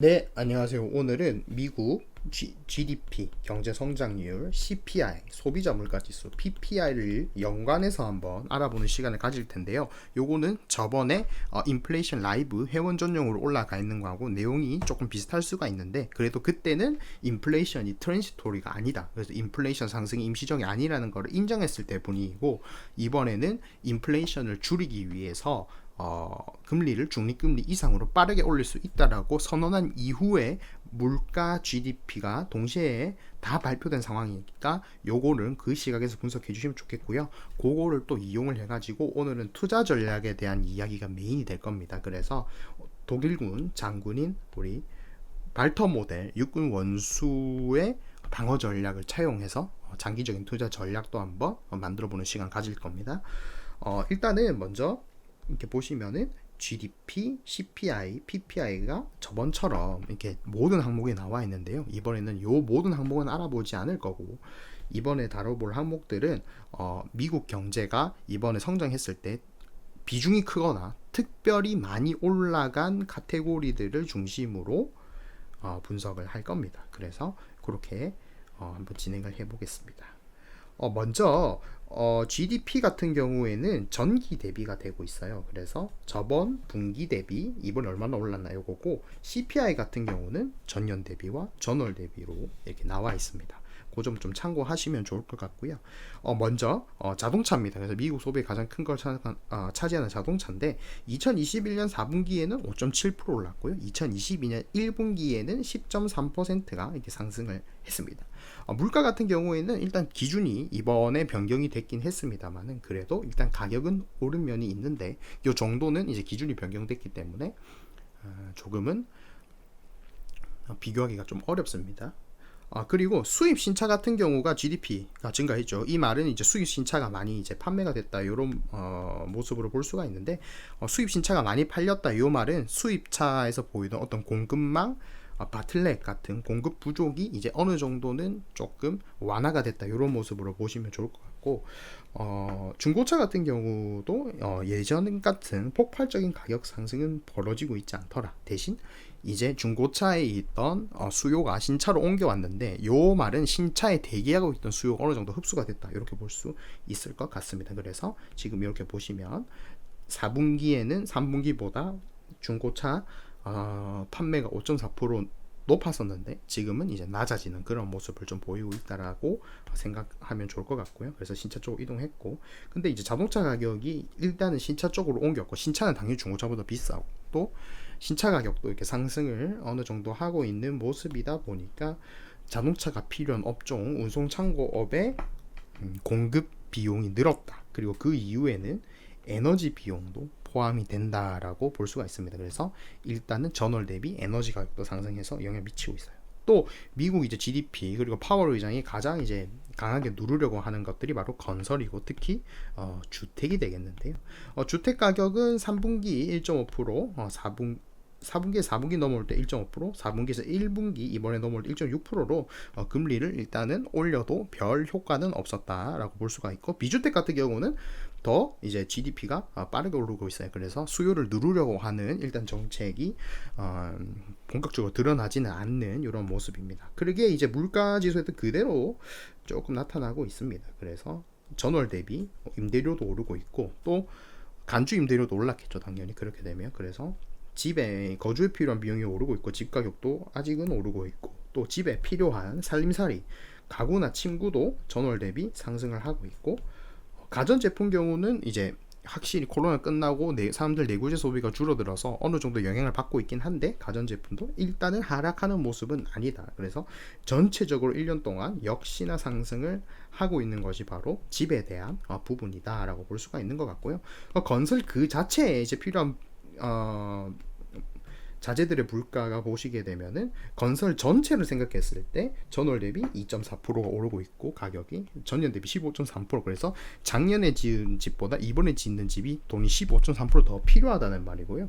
네, 안녕하세요. 오늘은 미국 GDP, 경제 성장률, CPI, 소비자 물가지수, PPI를 연관해서 한번 알아보는 시간을 가질 텐데요. 요거는 저번에 인플레이션 라이브 회원 전용으로 올라가 있는 거하고 내용이 조금 비슷할 수가 있는데, 그래도 그때는 인플레이션이 트랜지토리가 아니다. 그래서 인플레이션 상승이 임시적이 아니라는 걸 인정했을 때 분위기고, 이번에는 인플레이션을 줄이기 위해서 금리를 중립금리 이상으로 빠르게 올릴 수 있다라고 선언한 이후에 물가 GDP가 동시에 다 발표된 상황이니까 요거는 그 시각에서 분석해 주시면 좋겠고요. 그거를 또 이용을 해가지고 오늘은 투자 전략에 대한 이야기가 메인이 될 겁니다. 그래서 독일군 장군인 우리 발터 모델 육군 원수의 방어 전략을 차용해서 장기적인 투자 전략도 한번 만들어 보는 시간 가질 겁니다. 일단은 먼저 이렇게 보시면은 GDP, CPI, PPI가 저번처럼 이렇게 모든 항목에 나와 있는데요. 이번에는 요 모든 항목은 알아보지 않을 거고, 이번에 다뤄볼 항목들은 미국 경제가 이번에 성장했을 때 비중이 크거나 특별히 많이 올라간 카테고리들을 중심으로 분석을 할 겁니다. 그래서 그렇게 한번 진행을 해보겠습니다. 먼저 GDP 같은 경우에는 전기 대비가 되고 있어요. 그래서 저번 분기 대비 이번에 얼마나 올랐나 요거고, CPI 같은 경우는 전년 대비와 전월 대비로 이렇게 나와 있습니다. 그 점 좀 참고하시면 좋을 것 같고요. 먼저 자동차입니다. 그래서 미국 소비의 가장 큰 걸 차지하는 자동차인데 2021년 4분기에는 5.7% 올랐고요. 2022년 1분기에는 10.3%가 이렇게 상승을 했습니다. 물가 같은 경우에는 일단 기준이 이번에 변경이 됐긴 했습니다만은 그래도 일단 가격은 오른 면이 있는데 이 정도는 이제 기준이 변경됐기 때문에 조금은 비교하기가 좀 어렵습니다. 그리고 수입 신차 같은 경우가 GDP가 증가했죠. 이 말은 이제 수입 신차가 많이 이제 판매가 됐다 이런 모습으로 볼 수가 있는데, 수입 신차가 많이 팔렸다 이 말은 수입차에서 보이던 어떤 공급망 바틀렉 같은 공급 부족이 이제 어느 정도는 조금 완화가 됐다 이런 모습으로 보시면 좋을 것 같고, 중고차 같은 경우도 예전 같은 폭발적인 가격 상승은 벌어지고 있지 않더라. 대신 이제 중고차에 있던 수요가 신차로 옮겨왔는데, 요 말은 신차에 대기하고 있던 수요가 어느 정도 흡수가 됐다 이렇게 볼 수 있을 것 같습니다. 그래서 지금 이렇게 보시면 4분기에는 3분기보다 중고차 판매가 5.4% 높았었는데 지금은 이제 낮아지는 그런 모습을 좀 보이고 있다라고 생각하면 좋을 것 같고요. 그래서 신차 쪽으로 이동했고, 근데 이제 자동차 가격이 일단은 신차 쪽으로 옮겼고, 신차는 당연히 중고차보다 비싸고 또 신차 가격도 이렇게 상승을 어느 정도 하고 있는 모습이다 보니까 자동차가 필요한 업종 운송창고업의 공급 비용이 늘었다. 그리고 그 이후에는 에너지 비용도 포함이 된다라고 볼 수가 있습니다. 그래서 일단은 전월 대비 에너지 가격도 상승해서 영향을 미치고 있어요. 또 미국 이제 GDP 그리고 파월 의장이 가장 이제 강하게 누르려고 하는 것들이 바로 건설이고 특히 주택이 되겠는데요. 주택 가격은 3분기 1.5%, 4분기 넘어올 때 1.5%, 4분기에서 1분기 이번에 넘어올 때 1.6%로 금리를 일단은 올려도 별 효과는 없었다라고 볼 수가 있고, 비주택 같은 경우는 더 이제 GDP가 빠르게 오르고 있어요. 그래서 수요를 누르려고 하는 일단 정책이 본격적으로 드러나지는 않는 이런 모습입니다. 그러게 이제 물가 지수에도 그대로 조금 나타나고 있습니다. 그래서 전월 대비 임대료도 오르고 있고, 또 간주 임대료도 올랐겠죠. 당연히 그렇게 되면. 그래서 집에 거주에 필요한 비용이 오르고 있고, 집 가격도 아직은 오르고 있고, 또 집에 필요한 살림살이 가구나 침구도 전월 대비 상승을 하고 있고, 가전제품 경우는 이제 확실히 코로나 끝나고 사람들 내구재 소비가 줄어들어서 어느 정도 영향을 받고 있긴 한데 가전제품도 일단은 하락하는 모습은 아니다. 그래서 전체적으로 1년 동안 역시나 상승을 하고 있는 것이 바로 집에 대한 부분이다라고 볼 수가 있는 것 같고요. 건설 그 자체에 이제 필요한 자재들의 물가가 보시게 되면은 건설 전체를 생각했을 때 전월 대비 2.4%가 오르고 있고, 가격이 전년 대비 15.3%, 그래서 작년에 지은 집보다 이번에 짓는 집이 돈이 15.3%더 필요하다는 말이고요.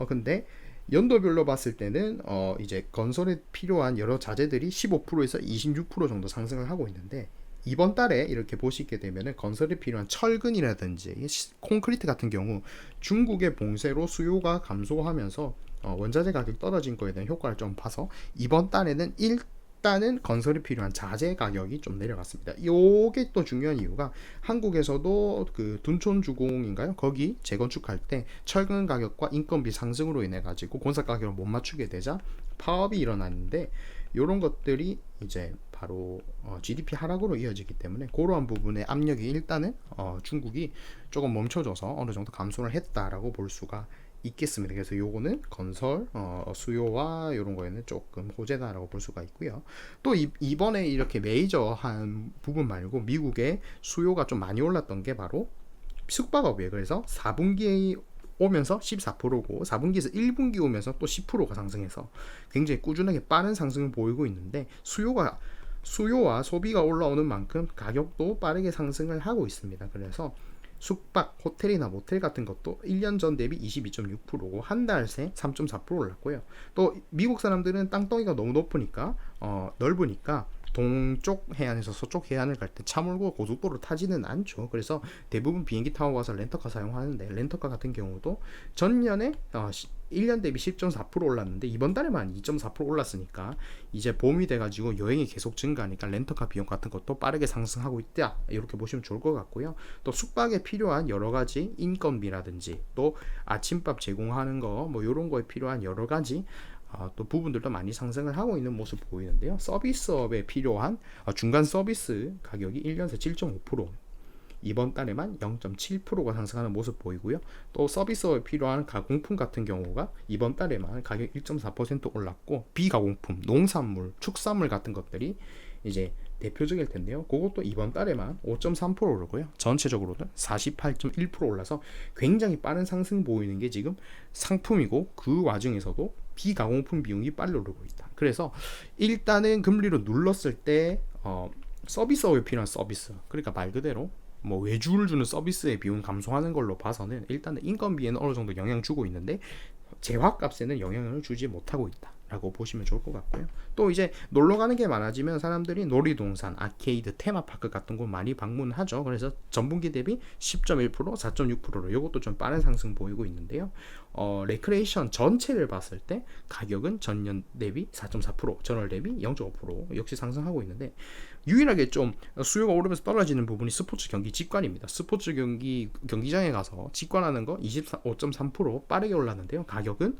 근데 연도별로 봤을 때는 이제 건설에 필요한 여러 자재들이 15%에서 26% 정도 상승을 하고 있는데, 이번 달에 이렇게 보시게 되면 건설에 필요한 철근이라든지 콘크리트 같은 경우 중국의 봉쇄로 수요가 감소하면서 원자재 가격 떨어진 거에 대한 효과를 좀 봐서 이번 달에는 일단은 건설이 필요한 자재 가격이 좀 내려갔습니다. 요게 또 중요한 이유가 한국에서도 그 둔촌주공인가요? 거기 재건축할 때 철근 가격과 인건비 상승으로 인해 가지고 공사 가격을 못 맞추게 되자 파업이 일어났는데 요런 것들이 이제 바로 GDP 하락으로 이어지기 때문에 그러한 부분의 압력이 일단은 중국이 조금 멈춰줘서 어느 정도 감소를 했다라고 볼 수가 있겠습니다. 그래서 요거는 건설 수요와 이런 거에는 조금 호재다라고 볼 수가 있고요. 또 이번에 이렇게 메이저한 부분 말고 미국의 수요가 좀 많이 올랐던 게 바로 숙박업이에요. 그래서 4분기에 오면서 14%고 4분기에서 1분기 오면서 또 10%가 상승해서 굉장히 꾸준하게 빠른 상승을 보이고 있는데 수요와 소비가 올라오는 만큼 가격도 빠르게 상승을 하고 있습니다. 그래서 숙박, 호텔이나 모텔 같은 것도 1년 전 대비 22.6%고 한 달 새 3.4% 올랐고요. 또 미국 사람들은 땅덩이가 너무 높으니까 넓으니까 동쪽 해안에서 서쪽 해안을 갈 때 차 몰고 고속도로 타지는 않죠. 그래서 대부분 비행기 타고 가서 렌터카 사용하는데 렌터카 같은 경우도 전년에 1년 대비 10.4% 올랐는데 이번 달에만 2.4% 올랐으니까 이제 봄이 돼가지고 여행이 계속 증가하니까 렌터카 비용 같은 것도 빠르게 상승하고 있다, 이렇게 보시면 좋을 것 같고요. 또 숙박에 필요한 여러 가지 인건비라든지 또 아침밥 제공하는 거 뭐 이런 거에 필요한 여러 가지 또 부분들도 많이 상승을 하고 있는 모습 보이는데요. 서비스업에 필요한 중간 서비스 가격이 1년 새 7.5%, 이번 달에만 0.7%가 상승하는 모습 보이고요. 또 서비스업에 필요한 가공품 같은 경우가 이번 달에만 가격 1.4% 올랐고, 비가공품, 농산물, 축산물 같은 것들이 이제 대표적일 텐데요. 그것도 이번 달에만 5.3% 오르고요. 전체적으로는 48.1% 올라서 굉장히 빠른 상승 보이는 게 지금 상품이고, 그 와중에서도 비가공품 비용이 빨리 오르고 있다. 그래서 일단은 금리로 눌렀을 때 서비스업에 필요한 서비스, 그러니까 말 그대로 뭐 외주를 주는 서비스의 비용 감소하는 걸로 봐서는 일단은 인건비에는 어느 정도 영향 주고 있는데 재화값에는 영향을 주지 못하고 있다 라고 보시면 좋을 것 같고요. 또 이제 놀러 가는 게 많아지면 사람들이 놀이동산, 아케이드, 테마파크 같은 곳 많이 방문하죠. 그래서 전분기 대비 10.1%, 4.6%로 이것도 좀 빠른 상승 보이고 있는데요. 레크레이션 전체를 봤을 때 가격은 전년 대비 4.4%, 전월 대비 0.5% 역시 상승하고 있는데, 유일하게 좀 수요가 오르면서 떨어지는 부분이 스포츠 경기 직관입니다. 스포츠 경기장에 가서 직관하는 거 25.3% 빠르게 올랐는데요. 가격은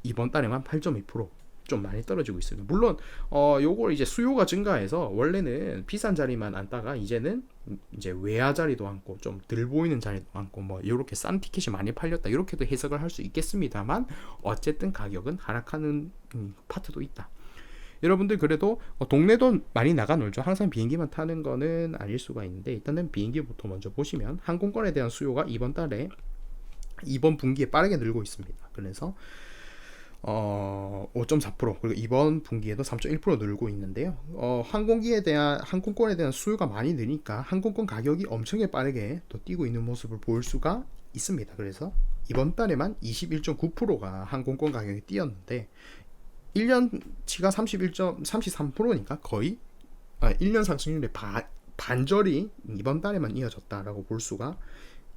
이번 달에만 8.2%좀 많이 떨어지고 있어요. 물론 요걸 이제 수요가 증가해서 원래는 비싼 자리만 앉다가 이제는 이제 외야 자리도 앉고 좀 덜 보이는 자리도 앉고 뭐 이렇게 싼 티켓이 많이 팔렸다, 이렇게도 해석을 할 수 있겠습니다만 어쨌든 가격은 하락하는 파트도 있다. 여러분들 그래도 동네도 많이 나가 놀죠. 항상 비행기만 타는 거는 아닐 수가 있는데, 일단은 비행기부터 먼저 보시면 항공권에 대한 수요가 이번 분기에 빠르게 늘고 있습니다. 그래서 5.4%, 그리고 이번 분기에도 3.1% 늘고 있는데요. 항공권에 대한 수요가 많이 느니까 항공권 가격이 엄청나게 빠르게 또 뛰고 있는 모습을 볼 수가 있습니다. 그래서 이번 달에만 21.9%가 항공권 가격이 뛰었는데 1년치가 33%니까 거의 1년 상승률의 반절이 이번 달에만 이어졌다라고 볼 수가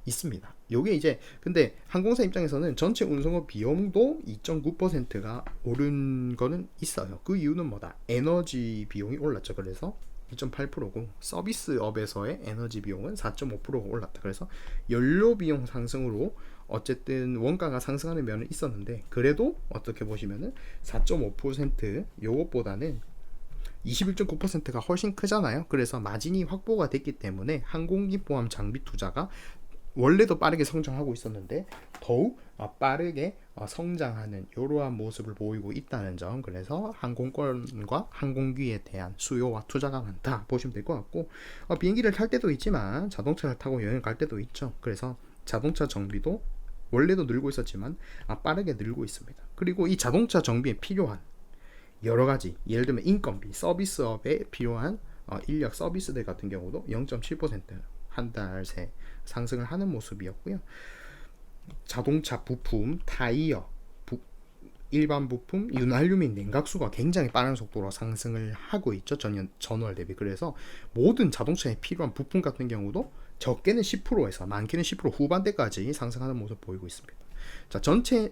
있습니다. 요게 이제 근데 항공사 입장에서는 전체 운송업 비용도 2.9%가 오른 거는 있어요. 그 이유는 뭐다? 에너지 비용이 올랐죠. 그래서 2.8%고 서비스업에서의 에너지 비용은 4.5%가 올랐다. 그래서 연료 비용 상승으로 어쨌든 원가가 상승하는 면은 있었는데, 그래도 어떻게 보시면은 4.5% 요것보다는 21.9%가 훨씬 크잖아요. 그래서 마진이 확보가 됐기 때문에 항공기 포함 장비 투자가 원래도 빠르게 성장하고 있었는데 더욱 빠르게 성장하는 이러한 모습을 보이고 있다는 점, 그래서 항공권과 항공기에 대한 수요와 투자가 많다 보시면 될 것 같고, 비행기를 탈 때도 있지만 자동차를 타고 여행 갈 때도 있죠. 그래서 자동차 정비도 원래도 늘고 있었지만 빠르게 늘고 있습니다. 그리고 이 자동차 정비에 필요한 여러 가지, 예를 들면 인건비, 서비스업에 필요한 인력 서비스들 같은 경우도 0.7% 한 달 새 상승을 하는 모습이었고요. 자동차 부품, 타이어, 일반 부품, 윤활유 및 냉각수가 굉장히 빠른 속도로 상승을 하고 있죠. 전월 대비. 그래서 모든 자동차에 필요한 부품 같은 경우도 적게는 10%에서 많게는 10% 후반대까지 상승하는 모습 보이고 있습니다. 자, 전체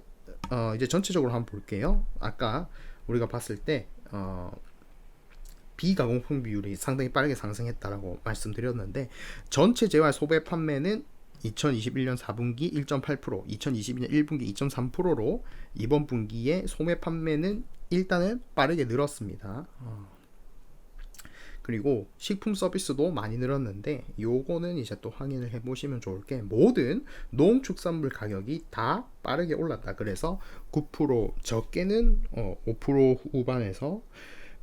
이제 전체적으로 한번 볼게요. 아까 우리가 봤을 때 비가공품 비율이 상당히 빠르게 상승했다라고 말씀드렸는데, 전체 재화 소배 판매는 2021년 4분기 1.8%, 2022년 1분기 2.3%로 이번 분기에 소매 판매는 일단은 빠르게 늘었습니다. 그리고 식품 서비스도 많이 늘었는데, 요거는 이제 또 확인을 해보시면 좋을 게, 모든 농축산물 가격이 다 빠르게 올랐다. 그래서 9%, 적게는 5% 후반에서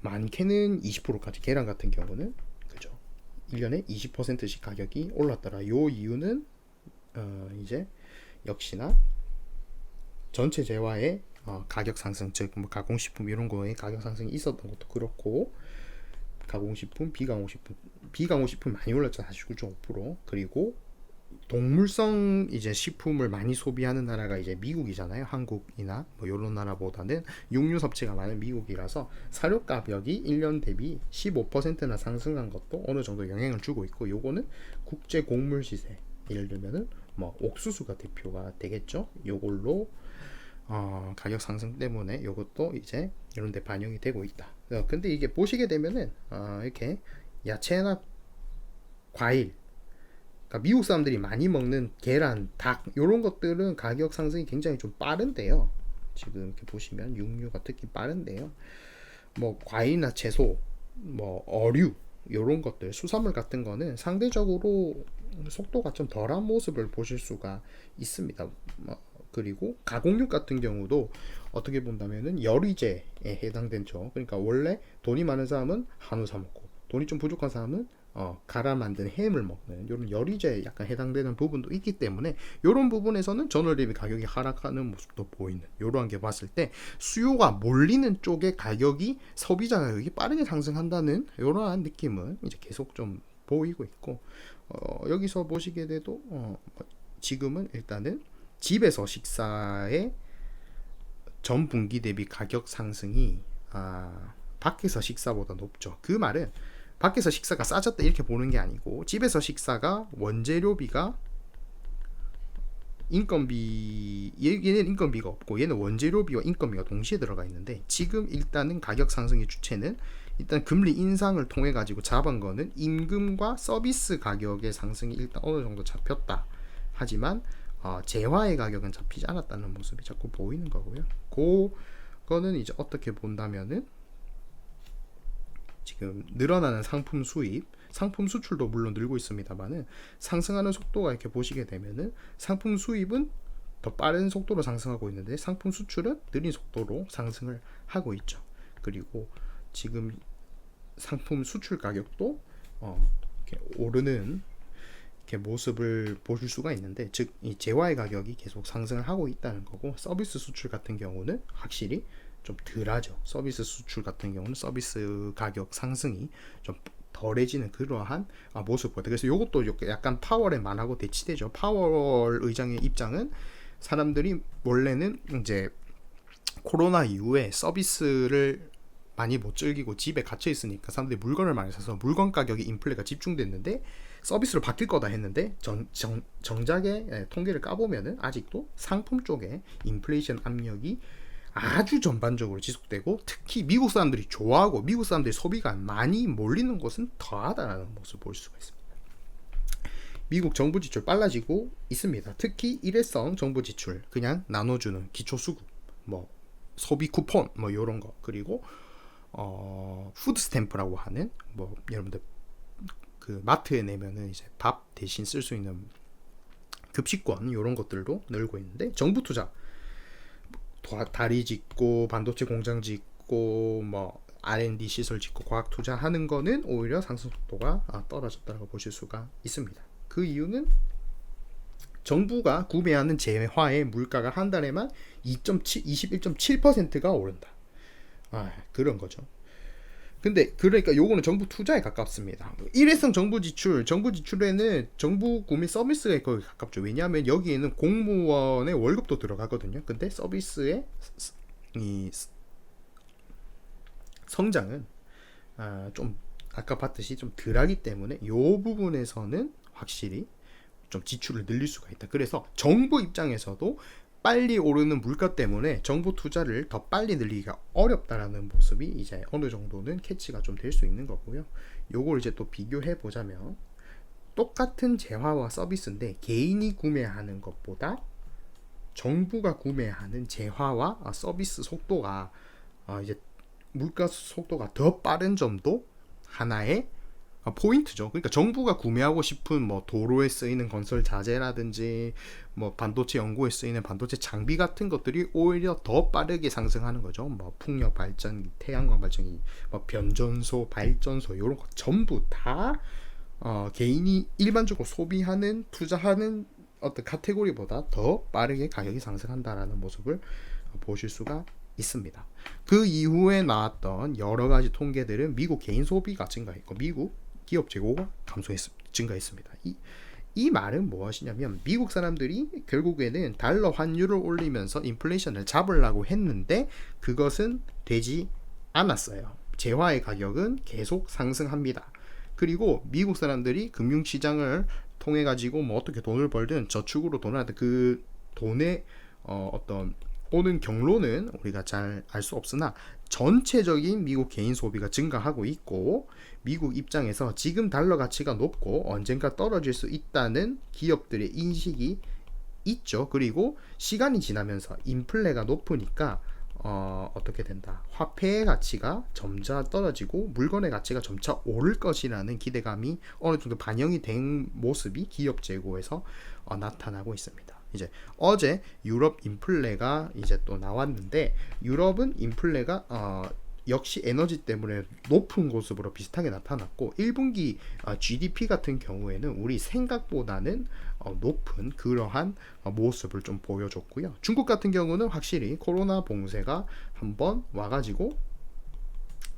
많게는 20%까지, 계란 같은 경우는 그죠, 1년에 20%씩 가격이 올랐더라. 요 이유는 이제 역시나 전체 재화의 가격 상승, 즉 뭐 가공식품 이런 거에 가격 상승이 있었던 것도 그렇고, 가공식품, 비가공식품 많이 올랐죠. 49.5%. 그리고 동물성 이제 식품을 많이 소비하는 나라가 이제 미국이잖아요. 한국이나 뭐 이런 나라보다는 육류 섭취가 많은 미국이라서 사료 가격이 1년 대비 15%나 상승한 것도 어느 정도 영향을 주고 있고, 요거는 국제 곡물 시세, 예를 들면은 뭐 옥수수가 대표가 되겠죠. 요걸로 가격 상승 때문에 요것도 이제 이런 데 반영이 되고 있다. 근데 이게 보시게 되면은 이렇게 야채나 과일, 그러니까 미국 사람들이 많이 먹는 계란, 닭 요런 것들은 가격 상승이 굉장히 좀 빠른데요. 지금 이렇게 보시면 육류가 특히 빠른데요. 뭐 과일이나 채소, 뭐 어류 요런 것들, 수산물 같은 거는 상대적으로 속도가 좀 덜한 모습을 보실 수가 있습니다. 그리고 가공육 같은 경우도 어떻게 본다면은 열의제에 해당되죠. 그러니까 원래 돈이 많은 사람은 한우 사 먹고, 돈이 좀 부족한 사람은 갈아 만든 햄을 먹는 이런 열의제에 약간 해당되는 부분도 있기 때문에, 이런 부분에서는 전월 대비 가격이 하락하는 모습도 보이는, 이러한 게 봤을 때 수요가 몰리는 쪽의 가격이, 소비자 가격이 빠르게 상승한다는 이러한 느낌은 이제 계속 좀 보이고 있고, 여기서 보시게 돼도 지금은 일단은 집에서 식사의 전 분기 대비 가격 상승이 밖에서 식사보다 높죠. 그 말은 밖에서 식사가 싸졌다 이렇게 보는 게 아니고, 집에서 식사가 원재료비가 인건비, 얘는 인건비가 없고 얘는 원재료비와 인건비가 동시에 들어가 있는데, 지금 일단은 가격 상승의 주체는 일단 금리 인상을 통해 가지고 잡은 거는 임금과 서비스 가격의 상승이 일단 어느 정도 잡혔다. 하지만 재화의 가격은 잡히지 않았다는 모습이 자꾸 보이는 거고요. 그거는 이제 어떻게 본다면은 지금 늘어나는 상품 수입, 상품 수출도 물론 늘고 있습니다만은, 상승하는 속도가 이렇게 보시게 되면은 상품 수입은 더 빠른 속도로 상승하고 있는데 상품 수출은 느린 속도로 상승을 하고 있죠. 그리고 지금 상품 수출 가격도 이렇게 오르는 이렇게 모습을 보실 수가 있는데, 즉 이 재화의 가격이 계속 상승을 하고 있다는 거고, 서비스 수출 같은 경우는 확실히 좀 덜하죠. 서비스 수출 같은 경우는 서비스 가격 상승이 좀 덜해지는 그러한 모습 보여요. 그래서 이것도 약간 파월에 만하고 대치되죠. 파월 의장의 입장은, 사람들이 원래는 이제 코로나 이후에 서비스를 많이 못 즐기고 집에 갇혀 있으니까 사람들이 물건을 많이 사서 물건 가격이 인플레가 집중됐는데 서비스로 바뀔 거다 했는데, 정작의 통계를 까보면은 아직도 상품 쪽에 인플레이션 압력이 아주 전반적으로 지속되고, 특히 미국 사람들이 좋아하고 미국 사람들의 소비가 많이 몰리는 곳은 더하다는 모습을 볼 수가 있습니다. 미국 정부 지출 빨라지고 있습니다. 특히 일회성 정부 지출, 그냥 나눠주는 기초수급, 뭐 소비 쿠폰, 뭐 이런 거, 그리고 푸드 스탬프라고 하는, 뭐 여러분들 그 마트에 내면은 이제 밥 대신 쓸 수 있는 급식권, 이런 것들도 늘고 있는데, 정부 투자, 다리 짓고 반도체 공장 짓고 뭐 R&D 시설 짓고 과학 투자하는 거는 오히려 상승 속도가 떨어졌다고 보실 수가 있습니다. 그 이유는 정부가 구매하는 재화의 물가가 한 달에만 21.7%가 오른다. 그런 거죠. 근데 그러니까 요거는 정부 투자에 가깝습니다. 일회성 정부 지출에는 정부 구매 서비스에 거의 가깝죠. 왜냐하면 여기에는 공무원의 월급도 들어가거든요. 근데 서비스의 이 성장은 좀 아까 봤듯이 좀 덜하기 때문에 요 부분에서는 확실히 좀 지출을 늘릴 수가 있다. 그래서 정부 입장에서도 빨리 오르는 물가 때문에 정부 투자를 더 빨리 늘리기가 어렵다라는 모습이 이제 어느 정도는 캐치가 좀 될 수 있는 거고요. 요걸 이제 또 비교해 보자면 똑같은 재화와 서비스인데 개인이 구매하는 것보다 정부가 구매하는 재화와 서비스 속도가 이제 물가 속도가 더 빠른 점도 하나의 포인트죠. 그러니까 정부가 구매하고 싶은 뭐 도로에 쓰이는 건설 자재라든지 뭐 반도체 연구에 쓰이는 반도체 장비 같은 것들이 오히려 더 빠르게 상승하는 거죠. 뭐 풍력 발전, 태양광 발전기, 뭐 변전소, 발전소 이런 거 전부 다 개인이 일반적으로 소비하는 투자하는 어떤 카테고리보다 더 빠르게 가격이 상승한다라는 모습을 보실 수가 있습니다. 그 이후에 나왔던 여러 가지 통계들은 미국 개인 소비가 증가했고 미국 기업 재고가 증가했습니다. 이 말은 무엇이냐면 미국 사람들이 결국에는 달러 환율을 올리면서 인플레이션을 잡으려고 했는데 그것은 되지 않았어요. 재화의 가격은 계속 상승합니다. 그리고 미국 사람들이 금융시장을 통해 가지고 뭐 어떻게 돈을 벌든 저축으로 돈을 하든 그 돈의 어떤 오는 경로는 우리가 잘 알 수 없으나 전체적인 미국 개인 소비가 증가하고 있고 미국 입장에서 지금 달러 가치가 높고 언젠가 떨어질 수 있다는 기업들의 인식이 있죠. 그리고 시간이 지나면서 인플레가 높으니까 어떻게 된다. 화폐의 가치가 점차 떨어지고 물건의 가치가 점차 오를 것이라는 기대감이 어느 정도 반영이 된 모습이 기업 재고에서 나타나고 있습니다. 이제 어제 유럽 인플레가 이제 또 나왔는데 유럽은 인플레가 역시 에너지 때문에 높은 모습으로 비슷하게 나타났고 1분기 GDP 같은 경우에는 우리 생각보다는 높은 그러한 모습을 좀 보여줬고요. 중국 같은 경우는 확실히 코로나 봉쇄가 한번 와가지고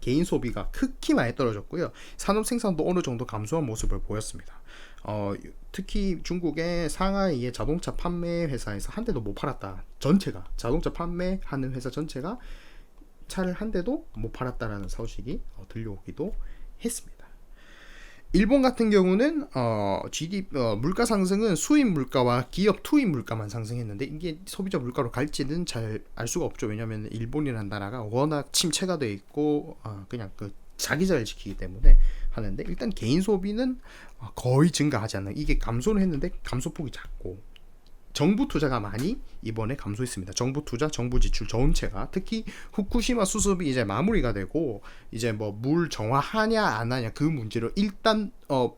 개인 소비가 극히 많이 떨어졌고요. 산업 생산도 어느 정도 감소한 모습을 보였습니다. 특히 중국의 상하이의 자동차 판매 회사에서 한 대도 못 팔았다. 전체가 자동차 판매하는 회사 전체가 차를 한 대도 못 팔았다라는 소식이 들려오기도 했습니다. 일본 같은 경우는 물가 상승은 수입 물가와 기업 투입 물가만 상승했는데 이게 소비자 물가로 갈지는 잘 알 수가 없죠. 왜냐하면 일본이라는 나라가 워낙 침체가 돼 있고 그냥 그 자기자를 지키기 때문에 하는데 일단 개인 소비는 거의 증가하지 않는 이게 감소는 했는데 감소폭이 작고 정부 투자가 많이 이번에 감소했습니다. 정부 투자, 정부 지출 전체가 특히 후쿠시마 수습이 이제 마무리가 되고 이제 뭐 물 정화하냐 안 하냐 그 문제로 일단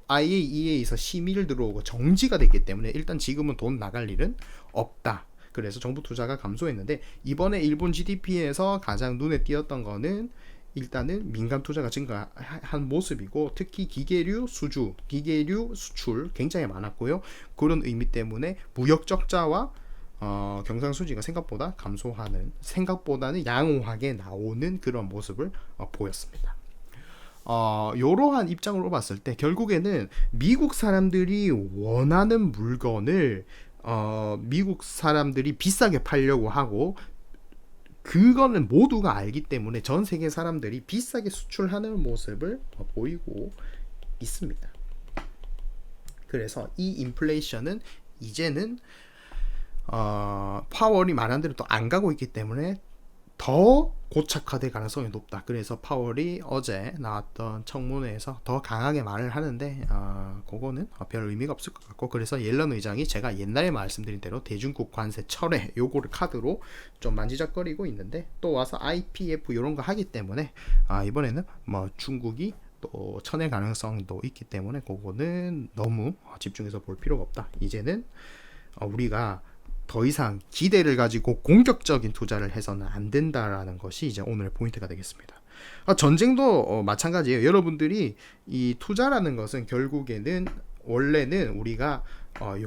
IAEA에서 심의를 들어오고 정지가 됐기 때문에 일단 지금은 돈 나갈 일은 없다. 그래서 정부 투자가 감소했는데 이번에 일본 GDP에서 가장 눈에 띄었던 거는 일단은 민간 투자가 증가한 모습이고 특히 기계류 수주, 기계류 수출 굉장히 많았고요. 그런 의미 때문에 무역 적자와 경상수지가 생각보다 감소하는 생각보다는 양호하게 나오는 그런 모습을 보였습니다. 이러한 입장으로 봤을 때 결국에는 미국 사람들이 원하는 물건을 미국 사람들이 비싸게 팔려고 하고 그거는 모두가 알기 때문에 전 세계 사람들이 비싸게 수출하는 모습을 보이고 있습니다. 그래서 이 인플레이션은 이제는 파월이 말한 대로 또 안 가고 있기 때문에 더 고착화될 가능성이 높다. 그래서 파월이 어제 나왔던 청문회에서 더 강하게 말을 하는데 그거는 별 의미가 없을 것 같고 그래서 옐런 의장이 제가 옛날에 말씀드린 대로 대중국 관세 철회 요거를 카드로 좀 만지작거리고 있는데 또 와서 IPF 이런 거 하기 때문에 이번에는 뭐 중국이 또 쳐낼 가능성도 있기 때문에 그거는 너무 집중해서 볼 필요가 없다. 이제는 우리가 더 이상 기대를 가지고 공격적인 투자를 해서는 안 된다라는 것이 이제 오늘의 포인트가 되겠습니다. 전쟁도 마찬가지예요. 여러분들이 이 투자라는 것은 결국에는 원래는 우리가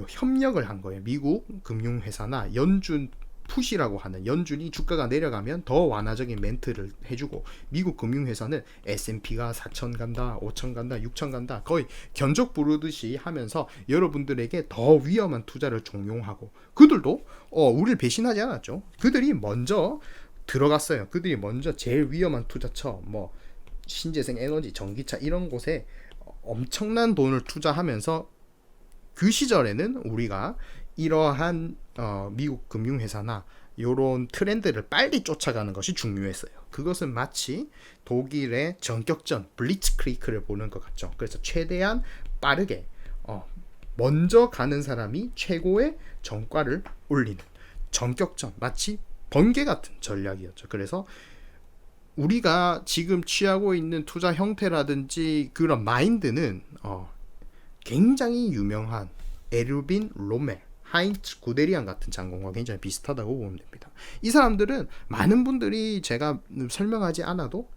협력을 한 거예요. 미국 금융회사나 연준 푸시라고 하는 연준이 주가가 내려가면 더 완화적인 멘트를 해주고 미국 금융회사는 S&P가 4천 간다 5천 간다 6천 간다 거의 견적 부르듯이 하면서 여러분들에게 더 위험한 투자를 종용하고 그들도 우리를 배신하지 않았죠. 그들이 먼저 들어갔어요. 그들이 먼저 제일 위험한 투자처 뭐 신재생 에너지 전기차 이런 곳에 엄청난 돈을 투자하면서 그 시절에는 우리가 이러한 미국 금융회사나 요런 트렌드를 빨리 쫓아가는 것이 중요했어요. 그것은 마치 독일의 전격전 블리츠크리크를 보는 것 같죠. 그래서 최대한 빠르게 먼저 가는 사람이 최고의 정가를 올리는 전격전, 마치 번개 같은 전략이었죠. 그래서 우리가 지금 취하고 있는 투자 형태라든지 그런 마인드는 굉장히 유명한 에르빈 로멜, 하인츠 구데리안 같은 장군과 굉장히 비슷하다고 보면 됩니다. 이 사람들은 많은 분들이 제가 설명하지 않아도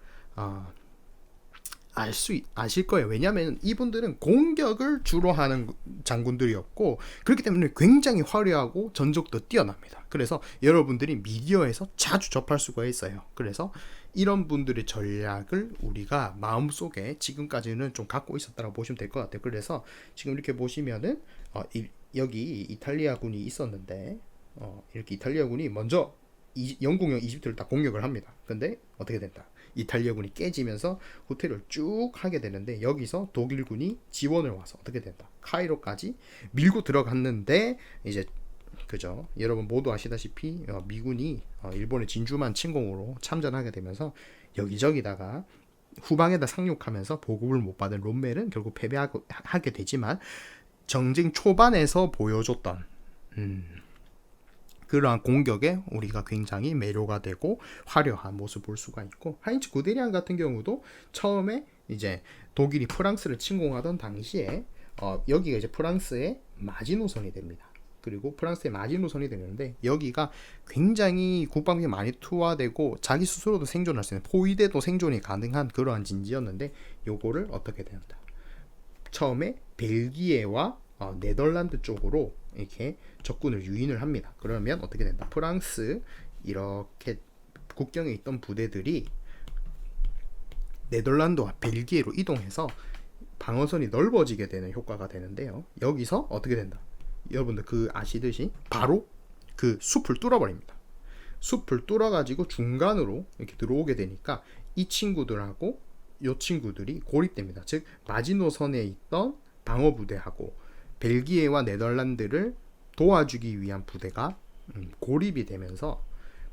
아실 거예요. 왜냐하면 이분들은 공격을 주로 하는 장군들이었고, 그렇기 때문에 굉장히 화려하고 전적도 뛰어납니다. 그래서 여러분들이 미디어에서 자주 접할 수가 있어요. 그래서 이런 분들의 전략을 우리가 마음속에 지금까지는 좀 갖고 있었다고 보시면 될 것 같아요. 그래서 지금 이렇게 보시면은 여기 이탈리아군이 있었는데 이렇게 이탈리아군이 먼저 영국령 이집트를 다 공격을 합니다. 근데 어떻게 된다? 이탈리아군이 깨지면서 후퇴를 쭉 하게 되는데, 여기서 독일군이 지원을 와서 어떻게 된다? 카이로까지 밀고 들어갔는데, 이제 그죠? 여러분 모두 아시다시피 미군이 일본의 진주만 침공으로 참전하게 되면서 여기저기다가 후방에다 상륙하면서 보급을 못 받은 롬멜은 결국 패배하게 되지만, 정쟁 초반에서 보여줬던 그러한 공격에 우리가 굉장히 매료가 되고 화려한 모습을 볼 수가 있고, 하인츠 구데리안 같은 경우도 처음에 이제 독일이 프랑스를 침공하던 당시에 여기가 이제 프랑스의 마지노선이 됩니다. 그리고 프랑스의 마지노선이 되는데, 여기가 굉장히 국방비 많이 투하되고 자기 스스로도 생존할 수 있는, 포위대도 생존이 가능한 그러한 진지였는데, 요거를 어떻게 된다? 처음에 벨기에와 네덜란드 쪽으로 이렇게 적군을 유인을 합니다. 그러면 어떻게 된다? 프랑스 이렇게 국경에 있던 부대들이 네덜란드와 벨기에로 이동해서 방어선이 넓어지게 되는 효과가 되는데요. 여기서 어떻게 된다? 여러분들 그 아시듯이 바로 그 숲을 뚫어버립니다. 숲을 뚫어가지고 중간으로 이렇게 들어오게 되니까 이 친구들하고 이 친구들이 고립됩니다. 즉 마지노선에 있던 방어 부대하고 벨기에와 네덜란드를 도와주기 위한 부대가 고립이 되면서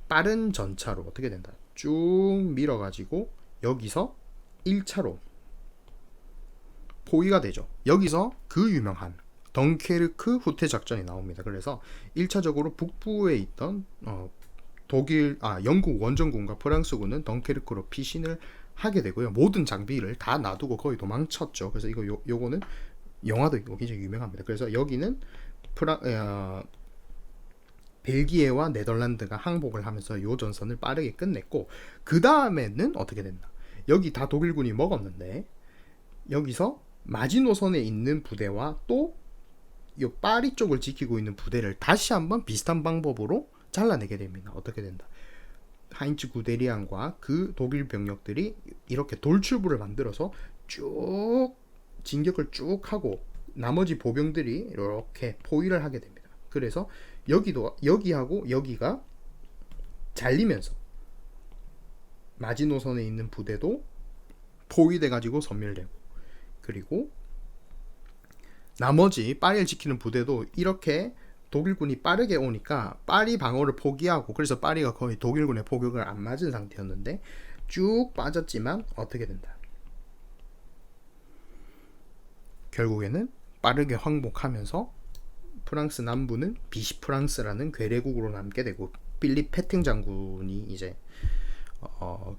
빠른 전차로 어떻게 된다? 쭉 밀어가지고 여기서 1차로 포위가 되죠. 여기서 그 유명한 덩케르크 후퇴 작전이 나옵니다. 그래서 1차적으로 북부에 있던 영국 원정군과 프랑스군은 덩케르크로 피신을 하게 되고요. 모든 장비를 다 놔두고 거의 도망쳤죠. 그래서 요거는 영화도 있고 굉장히 유명합니다. 그래서 여기는 벨기에와 네덜란드가 항복을 하면서 요 전선을 빠르게 끝냈고, 그 다음에는 어떻게 됐나? 여기 다 독일군이 먹었는데, 여기서 마지노선에 있는 부대와 또 이 파리 쪽을 지키고 있는 부대를 다시 한번 비슷한 방법으로 잘라내게 됩니다. 어떻게 된다? 하인츠 구데리안과 그 독일 병력들이 이렇게 돌출부를 만들어서 쭉 진격을 쭉 하고 나머지 보병들이 이렇게 포위를 하게 됩니다. 그래서 여기하고 여기가 잘리면서 마지노선에 있는 부대도 포위돼 가지고 섬멸되고, 그리고 나머지 파리를 지키는 부대도 이렇게 독일군이 빠르게 오니까 파리 방어를 포기하고, 그래서 파리가 거의 독일군의 포격을 안 맞은 상태였는데 쭉 빠졌지만 어떻게 된다? 결국에는 빠르게 항복하면서 프랑스 남부는 비시프랑스라는 괴뢰국으로 남게 되고, 필립 페팅 장군이 이제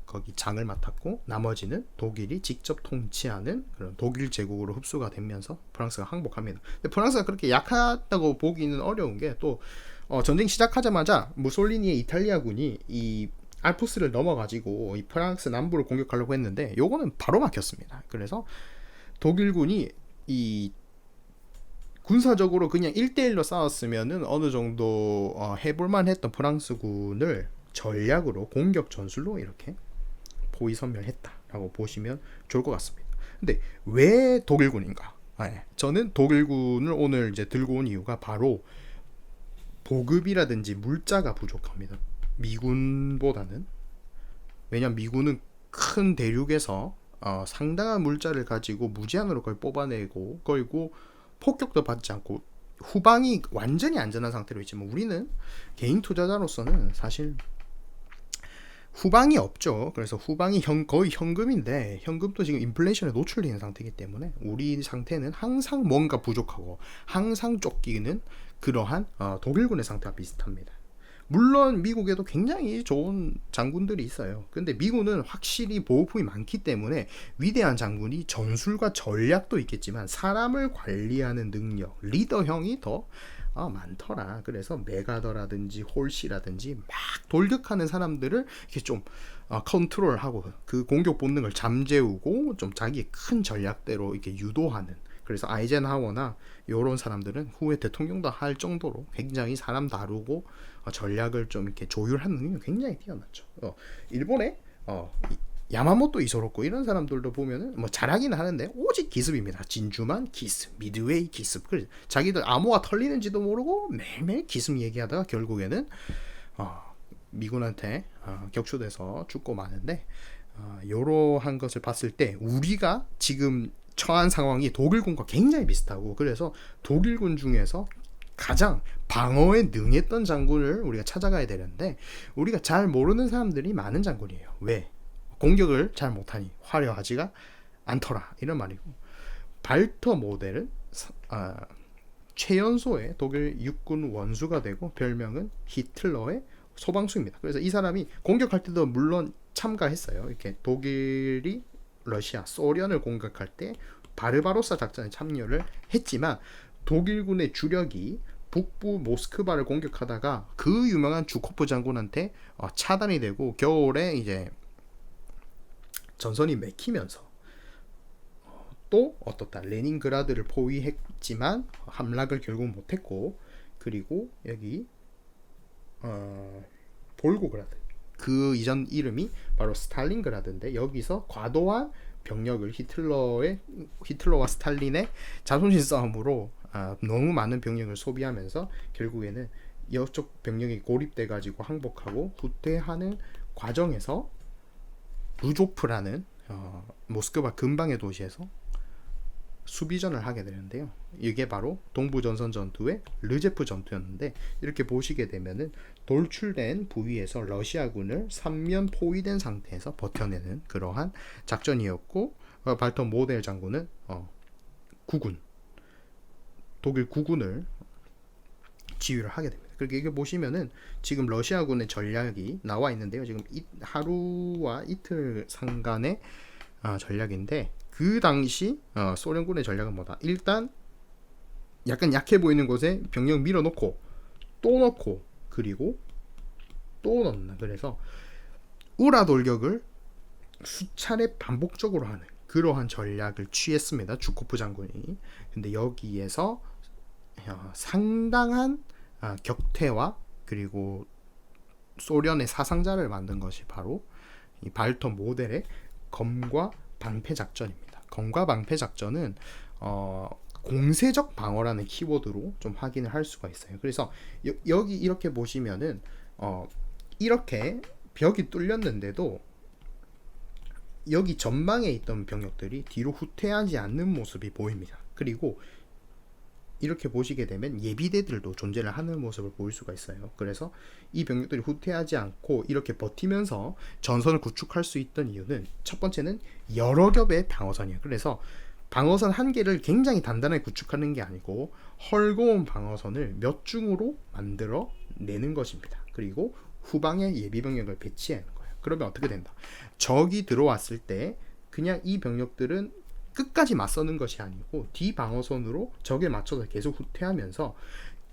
거기 장을 맡았고, 나머지는 독일이 직접 통치하는 그런 독일 제국으로 흡수가 되면서 프랑스가 항복합니다. 근데 프랑스가 그렇게 약하다고 보기는 어려운 게, 또 전쟁 시작하자마자 무솔리니의 이탈리아군이 이 알프스를 넘어가지고 이 프랑스 남부를 공격하려고 했는데 요거는 바로 막혔습니다. 그래서 독일군이 이 군사적으로 그냥 1대1로 싸웠으면은 어느 정도 해볼만 했던 프랑스군을 전략으로, 공격 전술로 이렇게 포위 섬멸했다라고 보시면 좋을 것 같습니다. 근데 왜 독일군인가? 저는 독일군을 오늘 이제 들고 온 이유가 바로 보급이라든지 물자가 부족합니다. 미군보다는. 왜냐면 미군은 큰 대륙에서 상당한 물자를 가지고 무제한으로 거의 뽑아내고, 그리고 폭격도 받지 않고 후방이 완전히 안전한 상태로 있지만 우리는 개인 투자자로서는 사실 후방이 없죠. 그래서 후방이 거의 현금인데 현금도 지금 인플레이션에 노출되어 있는 상태이기 때문에 우리 상태는 항상 뭔가 부족하고 항상 쫓기는 그러한 독일군의 상태와 비슷합니다. 물론 미국에도 굉장히 좋은 장군들이 있어요. 근데 미군은 확실히 보호품이 많기 때문에 위대한 장군이 전술과 전략도 있겠지만 사람을 관리하는 능력, 리더형이 더 많더라. 그래서 메가더라든지 홀시라든지 막 돌격하는 사람들을 이렇게 좀 컨트롤하고 그 공격 본능을 잠재우고 좀 자기의 큰 전략대로 이렇게 유도하는. 그래서 아이젠하워나 이런 사람들은 후에 대통령도 할 정도로 굉장히 사람 다루고 전략을 좀 이렇게 조율하는 능력이 굉장히 뛰어났죠. 일본의 야마모토 이소로코 이런 사람들도 보면은 뭐 잘하기는 하는데 오직 기습입니다. 진주만 기습, 미드웨이 기습. 그래서 자기들 암호가 털리는지도 모르고 매일매일 기습 얘기하다가 결국에는 미군한테 격추돼서 죽고 마는데 이러한 것을 봤을 때 우리가 지금 처한 상황이 독일군과 굉장히 비슷하고 그래서 독일군 중에서 가장 방어에 능했던 장군을 우리가 찾아가야 되는데 우리가 잘 모르는 사람들이 많은 장군이에요. 왜? 공격을 잘 못하니 화려하지가 않더라 이런 말이고 발터 모델은 최연소의 독일 육군 원수가 되고 별명은 히틀러의 소방수입니다. 그래서 이 사람이 공격할 때도 물론 참가했어요. 이렇게 독일이 러시아, 소련을 공격할 때 바르바로사 작전에 참여를 했지만 독일군의 주력이 북부 모스크바를 공격하다가 그 유명한 주코프 장군한테 차단이 되고 겨울에 이제 전선이 맥히면서 또 어떻다 레닌그라드를 포위했지만 함락을 결국 못했고 그리고 여기 볼고그라드 그 이전 이름이 바로 스탈린그라드인데 여기서 과도한 병력을 히틀러와 스탈린의 자존심 싸움으로 너무 많은 병력을 소비하면서 결국에는 이쪽 병력이 고립돼 가지고 항복하고 후퇴하는 과정에서 루조프라는 모스크바 근방의 도시에서 수비전을 하게 되는데요. 이게 바로 동부전선 전투의 르제프 전투였는데 이렇게 보시게 되면은 돌출된 부위에서 러시아군을 3면 포위된 상태에서 버텨내는 그러한 작전이었고 발터 모델 장군은 독일 구군을 지휘를 하게 됩니다. 그렇게 이게 보시면은 지금 러시아군의 전략이 나와 있는데요. 지금 하루와 이틀 상간의 전략인데 그 당시 소련군의 전략은 뭐다? 일단 약간 약해 보이는 곳에 병력 밀어놓고 또 넣고 그리고 또 넣는다. 그래서 우라 돌격을 수차례 반복적으로 하는 그러한 전략을 취했습니다. 주코프 장군이. 근데 여기에서 상당한 격퇴와 그리고 소련의 사상자를 만든 것이 바로 이 발터 모델의 검과 방패 작전입니다. 검과 방패 작전은 공세적 방어라는 키워드로 좀 확인을 할 수가 있어요. 그래서 여기 이렇게 보시면은 이렇게 벽이 뚫렸는데도 여기 전방에 있던 병력들이 뒤로 후퇴하지 않는 모습이 보입니다. 그리고 이렇게 보시게 되면 예비대들도 존재를 하는 모습을 보일 수가 있어요. 그래서 이 병력들이 후퇴하지 않고 이렇게 버티면서 전선을 구축할 수 있던 이유는 첫 번째는 여러 겹의 방어선이에요. 그래서 방어선 한 개를 굉장히 단단하게 구축하는 게 아니고 헐거운 방어선을 몇 중으로 만들어 내는 것입니다. 그리고 후방에 예비병력을 배치하는 거예요. 그러면 어떻게 된다? 적이 들어왔을 때 그냥 이 병력들은 끝까지 맞서는 것이 아니고 뒤방어선으로 적에 맞춰서 계속 후퇴하면서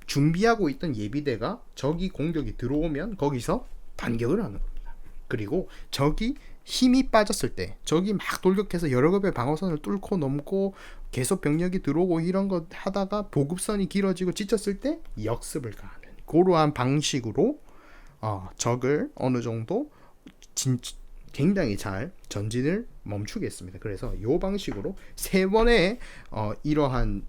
준비하고 있던 예비대가 적이 공격이 들어오면 거기서 반격을 하는 겁니다. 그리고 적이 힘이 빠졌을 때 적이 막 돌격해서 여러 겹의 방어선을 뚫고 넘고 계속 병력이 들어오고 이런 거 하다가 보급선이 길어지고 지쳤을 때 역습을 가하는 그러한 방식으로 적을 어느 정도 굉장히 잘 전진을 멈추게 했습니다. 그래서 이 방식으로 세 번의 이러한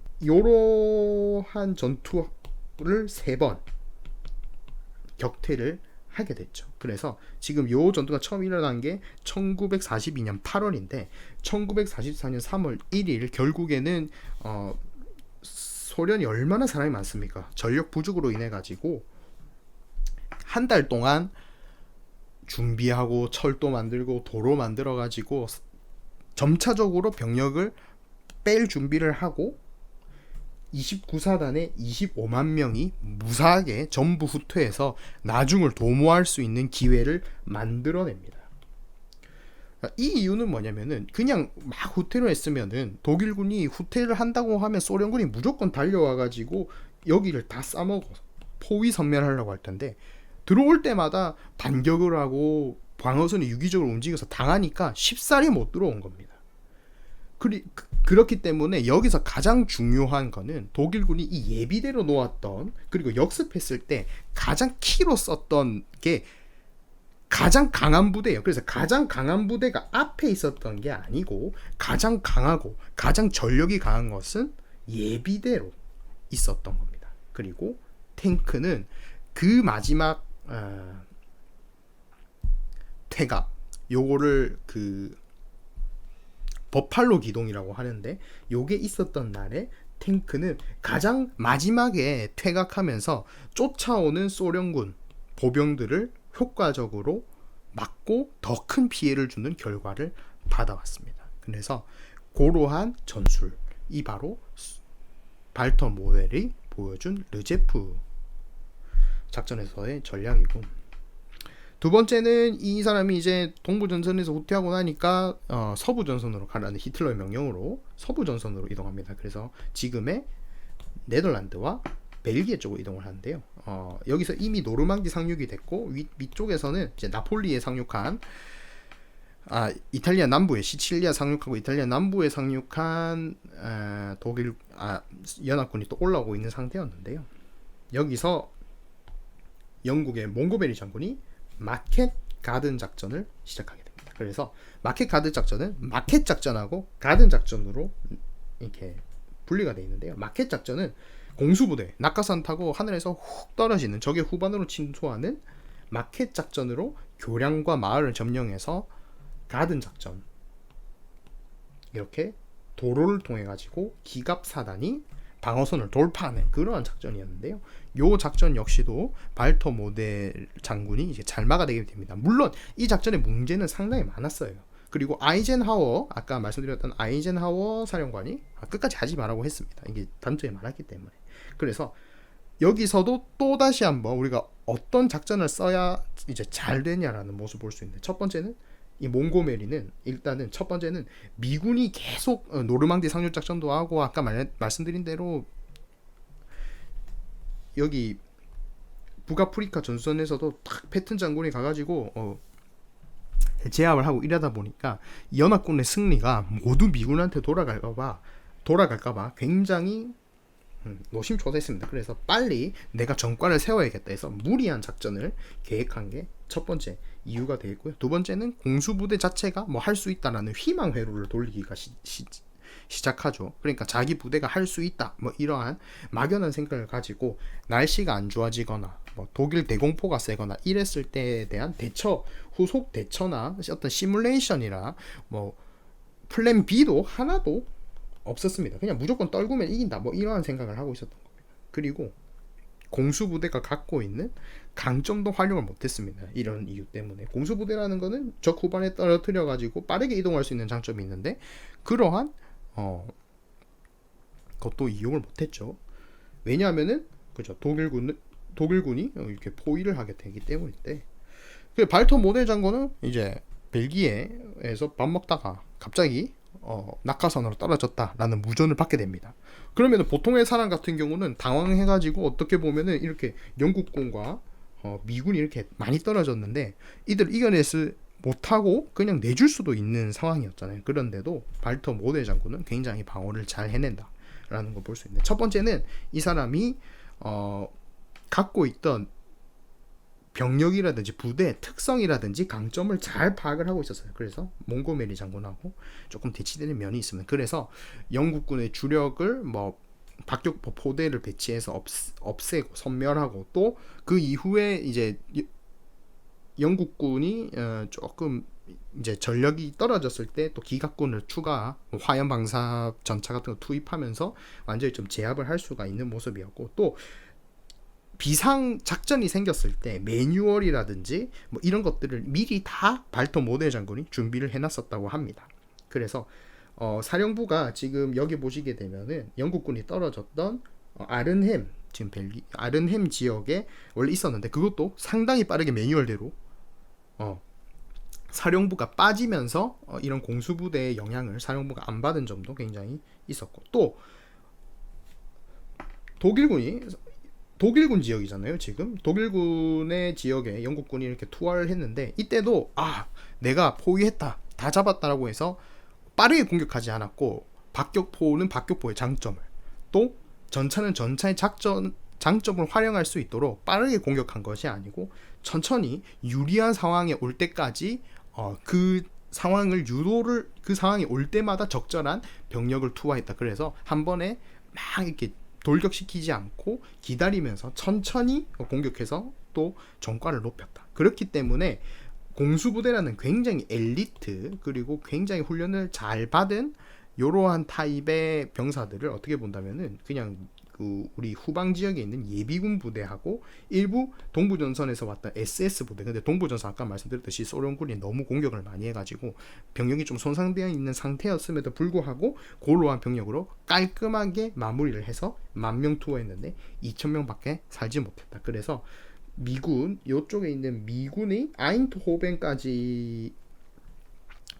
전투를 세 번 격퇴를 하게 됐죠. 그래서 지금 이 전투가 처음 일어난 게 1942년 8월인데 1944년 3월 1일 결국에는 소련이 얼마나 사람이 많습니까? 전력 부족으로 인해 가지고 한 달 동안 준비하고 철도 만들고 도로 만들어 가지고 점차적으로 병력을 뺄 준비를 하고 29사단에 25만 명이 무사하게 전부 후퇴해서 나중을 도모할 수 있는 기회를 만들어냅니다. 이 이유는 뭐냐면은 그냥 막 후퇴를 했으면은 독일군이 후퇴를 한다고 하면 소련군이 무조건 달려와 가지고 여기를 다 싸먹어 포위 섬멸하려고 할 텐데, 들어올 때마다 반격을 하고 방어선이 유기적으로 움직여서 당하니까 쉽사리 못 들어온 겁니다. 그렇기 때문에 여기서 가장 중요한 거는 독일군이 이 예비대로 놓았던, 그리고 역습했을 때 가장 키로 썼던 게 가장 강한 부대예요. 그래서 가장 강한 부대가 앞에 있었던 게 아니고 가장 강하고 가장 전력이 강한 것은 예비대로 있었던 겁니다. 그리고 탱크는 그 마지막 퇴각, 요거를 그 버팔로 기동이라고 하는데, 요게 있었던 날에 탱크는 가장 마지막에 퇴각하면서 쫓아오는 소련군 보병들을 효과적으로 막고 더 큰 피해를 주는 결과를 받아왔습니다. 그래서 고로한 전술이 바로 발터 모델이 보여준 르제프 작전에서의 전략이고, 두 번째는 이 사람이 이제 동부전선에서 후퇴하고 나니까 서부전선으로 가라는 히틀러의 명령으로 서부전선으로 이동합니다. 그래서 지금의 네덜란드와 벨기에 쪽으로 이동을 하는데요. 여기서 이미 노르망디 상륙이 됐고 위쪽에서는 이제 나폴리에 상륙한 이탈리아 남부에 시칠리아 상륙하고 이탈리아 남부에 상륙한 독일 연합군이 또 올라오고 있는 상태였는데요. 여기서 영국의 몽고베리 장군이 마켓 가든 작전을 시작하게 됩니다. 그래서 마켓 가든 작전은 마켓 작전하고 가든 작전으로 이렇게 분리가 되어 있는데요. 마켓 작전은 공수부대, 낙하산 타고 하늘에서 훅 떨어지는 적의 후반으로 침투하는 마켓 작전으로 교량과 마을을 점령해서 가든 작전, 이렇게 도로를 통해 가지고 기갑사단이 방어선을 돌파하는 그러한 작전이었는데요. 요 작전 역시도 발터 모델 장군이 이제 잘 막아내게 됩니다. 물론 이 작전의 문제는 상당히 많았어요. 그리고 아이젠하워, 아까 말씀드렸던 아이젠하워 사령관이 끝까지 하지 말라고 했습니다. 이게 단초에 많았기 때문에. 그래서 여기서도 또 다시 한번 우리가 어떤 작전을 써야 이제 잘 되냐라는 모습을 볼 수 있는데, 첫 번째는 이 몽고메리는 일단은 첫 번째는 미군이 계속 노르망디 상륙 작전도 하고 아까 말씀드린 대로 여기 북아프리카 전선에서도 딱 패튼 장군이 가가지고 제압을 하고 이러다 보니까 연합군의 승리가 모두 미군한테 돌아갈까봐 굉장히 노심초사했습니다. 그래서 빨리 내가 전과를 세워야겠다 해서 무리한 작전을 계획한 게 첫 번째 이유가 되겠고요. 두 번째는 공수부대 자체가 뭐 할 수 있다라는 희망 회로를 돌리기가 시작하죠. 그러니까 자기 부대가 할 수 있다, 뭐 이러한 막연한 생각을 가지고 날씨가 안 좋아지거나 뭐 독일 대공포가 세거나 이랬을 때에 대한 대처, 후속 대처나 어떤 시뮬레이션이나 뭐 플랜 B도 하나도 없었습니다. 그냥 무조건 떨구면 이긴다, 뭐 이러한 생각을 하고 있었던 겁니다. 그리고 공수부대가 갖고 있는 강점도 활용을 못했습니다. 이런 이유 때문에. 공수부대라는 거는 적 후반에 떨어뜨려 가지고 빠르게 이동할 수 있는 장점이 있는데, 그러한 그것도 이용을 못했죠. 왜냐하면은 그죠, 독일군이 이렇게 포위를 하게 되기 때문인데. 그 발터 모델 장군은 이제 벨기에에서 밥 먹다가 갑자기 낙하산으로 떨어졌다라는 무전을 받게 됩니다. 그러면 보통의 사람 같은 경우는 당황해가지고 어떻게 보면은 이렇게 영국군과 미군이 이렇게 많이 떨어졌는데 이들 이겨내지 못하고 그냥 내줄 수도 있는 상황이었잖아요. 그런데도 발터 모델 장군은 굉장히 방어를 잘 해낸다라는 걸 볼 수 있는데, 첫 번째는 이 사람이 갖고 있던 병력이라든지 부대 특성이라든지 강점을 잘 파악을 하고 있었어요. 그래서 몽고메리 장군하고 조금 대치되는 면이 있습니다. 그래서 영국군의 주력을 뭐 박격포 포대를 배치해서 없애고 섬멸하고, 또 그 이후에 이제 영국군이 조금 이제 전력이 떨어졌을 때 또 기갑군을 추가 화염 방사 전차 같은 거 투입하면서 완전히 좀 제압을 할 수가 있는 모습이었고, 또 비상 작전이 생겼을 때 매뉴얼이라든지 뭐 이런 것들을 미리 다 발터 모델 장군이 준비를 해놨었다고 합니다. 그래서 사령부가 지금 여기 보시게 되면은 영국군이 떨어졌던 아른햄, 지금 아른햄 지역에 원래 있었는데 그것도 상당히 빠르게 매뉴얼대로 사령부가 빠지면서 이런 공수부대의 영향을 사령부가 안 받은 점도 굉장히 있었고, 또 독일군 지역이잖아요. 지금 독일군의 지역에 영국군이 이렇게 투하를 했는데, 이때도 내가 포위했다, 다 잡았다라고 해서 빠르게 공격하지 않았고, 박격포는 박격포의 장점을, 또 전차는 전차의 장점을 활용할 수 있도록 빠르게 공격한 것이 아니고 천천히 유리한 상황에 올 때까지 그 상황을 그 상황이 올 때마다 적절한 병력을 투하했다. 그래서 한 번에 막 이렇게 돌격시키지 않고 기다리면서 천천히 공격해서 또 전과를 높였다. 그렇기 때문에 공수부대라는 굉장히 엘리트, 그리고 굉장히 훈련을 잘 받은 이러한 타입의 병사들을 어떻게 본다면은 그냥 우리 후방 지역에 있는 예비군 부대하고 일부 동부전선에서 왔던 SS 부대, 근데 동부전선 아까 말씀드렸듯이 소련군이 너무 공격을 많이 해가지고 병력이 좀 손상되어 있는 상태였음에도 불구하고 고로한 병력으로 깔끔하게 마무리를 해서 10,000명 투어했는데 2,000명밖에 살지 못했다. 그래서 미군, 이쪽에 있는 미군이 아인트호벤까지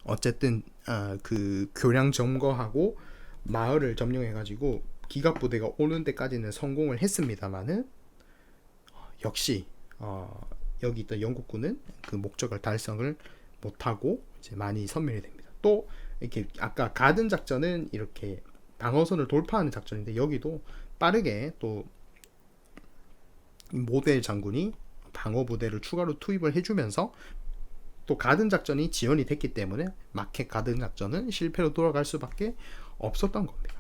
어쨌든 그 교량 점거하고 마을을 점령해가지고 기갑부대가 오는 데까지는 성공을 했습니다만은 역시 여기 있던 영국군은 그 목적을 달성을 못하고 이제 많이 섬멸이 됩니다. 또 이렇게 아까 가든 작전은 이렇게 방어선을 돌파하는 작전인데, 여기도 빠르게 또 모델 장군이 방어부대를 추가로 투입을 해주면서 또 가든 작전이 지연이 됐기 때문에 마켓 가든 작전은 실패로 돌아갈 수밖에 없었던 겁니다.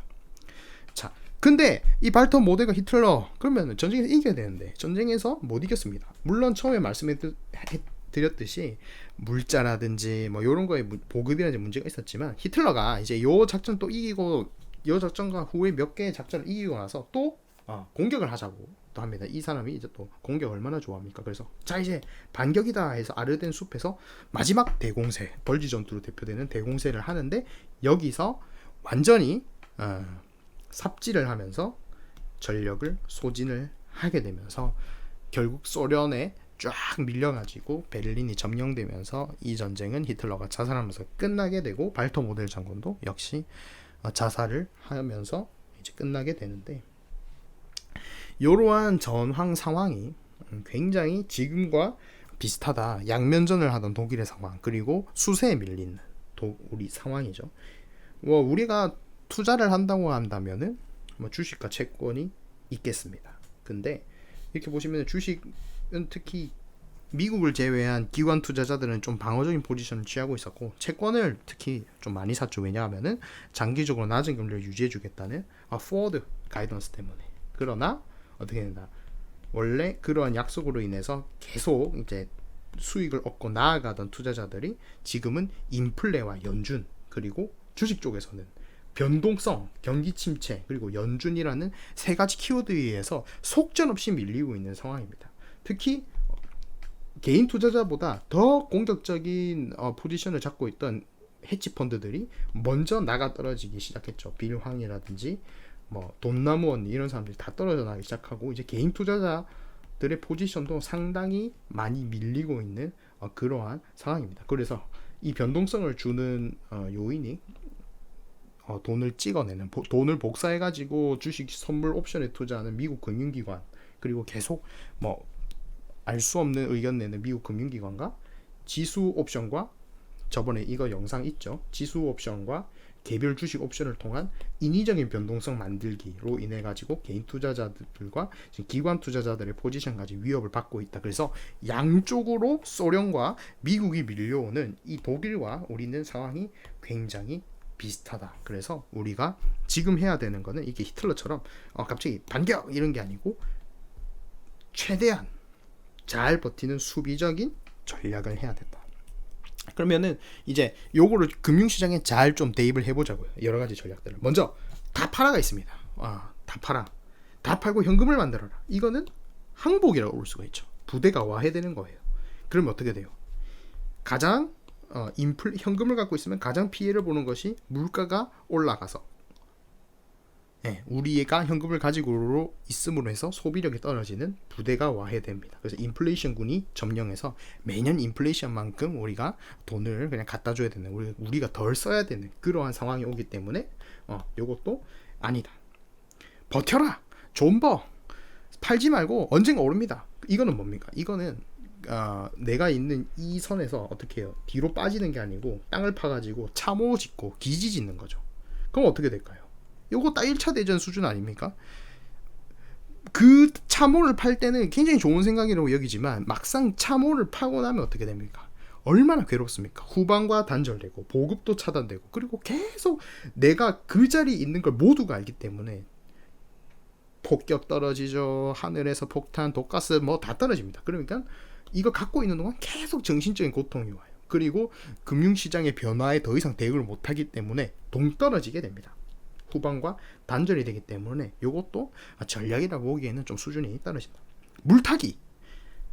자, 근데 이 발터 모델과 히틀러, 그러면 전쟁에서 이겨야 되는데 전쟁에서 못 이겼습니다. 물론 처음에 말씀드렸듯이 물자라든지 뭐 이런 거에 보급이라든지 문제가 있었지만, 히틀러가 이제 요 작전 또 이기고 요 작전과 후에 몇 개의 작전을 이기고 나서 또 공격을 하자고 또 합니다. 이 사람이 이제 또 공격 얼마나 좋아합니까? 그래서 자, 이제 반격이다 해서 아르덴 숲에서 마지막 대공세, 벌지 전투로 대표되는 대공세를 하는데, 여기서 완전히 삽질을 하면서 전력을 소진을 하게 되면서 결국 소련에 쫙 밀려가지고 베를린이 점령되면서 이 전쟁은 히틀러가 자살하면서 끝나게 되고, 발터 모델 장군도 역시 자살을 하면서 이제 끝나게 되는데, 이러한 전황 상황이 굉장히 지금과 비슷하다. 양면전을 하던 독일의 상황, 그리고 수세에 밀린 우리 상황이죠. 뭐 우리가 투자를 한다고 한다면은 뭐 주식과 채권이 있겠습니다. 근데 이렇게 보시면 주식은 특히 미국을 제외한 기관 투자자들은 좀 방어적인 포지션을 취하고 있었고, 채권을 특히 좀 많이 샀죠. 왜냐하면은 장기적으로 낮은 금리를 유지해 주겠다는 포워드 가이던스 때문에. 그러나 어떻게 된다, 원래 그러한 약속으로 인해서 계속 이제 수익을 얻고 나아가던 투자자들이 지금은 인플레와 연준, 그리고 주식 쪽에서는 변동성, 경기 침체, 그리고 연준이라는 세 가지 키워드에 의해서 속전없이 밀리고 있는 상황입니다. 특히 개인 투자자보다 더 공격적인 포지션을 잡고 있던 헤지 펀드들이 먼저 나가 떨어지기 시작했죠. 빌 황이라든지 뭐 돈나무 언니 이런 사람들이 다 떨어져 나기 시작하고, 이제 개인 투자자들의 포지션도 상당히 많이 밀리고 있는 그러한 상황입니다. 그래서 이 변동성을 주는 요인이 돈을 찍어내는, 돈을 복사해가지고 주식 선물 옵션에 투자하는 미국 금융기관, 그리고 계속 뭐 알 수 없는 의견 내는 미국 금융기관과 지수 옵션과, 저번에 이거 영상 있죠, 지수 옵션과 개별 주식 옵션을 통한 인위적인 변동성 만들기로 인해 가지고 개인 투자자들과 기관 투자자들의 포지션까지 위협을 받고 있다. 그래서 양쪽으로 소련과 미국이 밀려오는 이 독일과 우리는 상황이 굉장히 비슷하다. 그래서 우리가 지금 해야 되는 거는 이게 히틀러처럼 갑자기 반격 이런 게 아니고, 최대한 잘 버티는 수비적인 전략을 해야 된다. 그러면은 이제 요거를 금융시장에 잘 좀 대입을 해보자고요. 여러 가지 전략들을. 먼저 다 팔아가 있습니다. 다 팔아. 다 팔고 현금을 만들어라. 이거는 항복이라고 볼 수가 있죠. 부대가 와해되는 거예요. 그러면 어떻게 돼요? 가장 현금을 갖고 있으면 가장 피해를 보는 것이 물가가 올라가서 우리가 현금을 가지고 있음으로 해서 소비력이 떨어지는 부대가 와해됩니다. 그래서 인플레이션군이 점령해서 매년 인플레이션만큼 우리가 돈을 그냥 갖다 줘야 되는, 우리가 덜 써야 되는 그러한 상황이 오기 때문에 요것도 아니다. 버텨라. 존버. 팔지 말고 언젠가 오릅니다. 이거는 뭡니까? 이거는 내가 있는 이 선에서 어떻게 해요? 뒤로 빠지는 게 아니고 땅을 파가지고 참호 짓고 기지 짓는 거죠. 그럼 어떻게 될까요? 요거 딱 1차 대전 수준 아닙니까? 그 참호를 팔 때는 굉장히 좋은 생각이라고 여기지만 막상 참호를 파고 나면 어떻게 됩니까? 얼마나 괴롭습니까? 후방과 단절되고 보급도 차단되고 그리고 계속 내가 그 자리에 있는 걸 모두가 알기 때문에 폭격 떨어지죠. 하늘에서 폭탄, 독가스 뭐 다 떨어집니다. 그러니까 이거 갖고 있는 동안 계속 정신적인 고통이 와요. 그리고 금융시장의 변화에 더 이상 대응을 못하기 때문에 동떨어지게 됩니다. 후방과 단절이 되기 때문에 이것도 전략이라고 보기에는 좀 수준이 떨어진다. 물타기.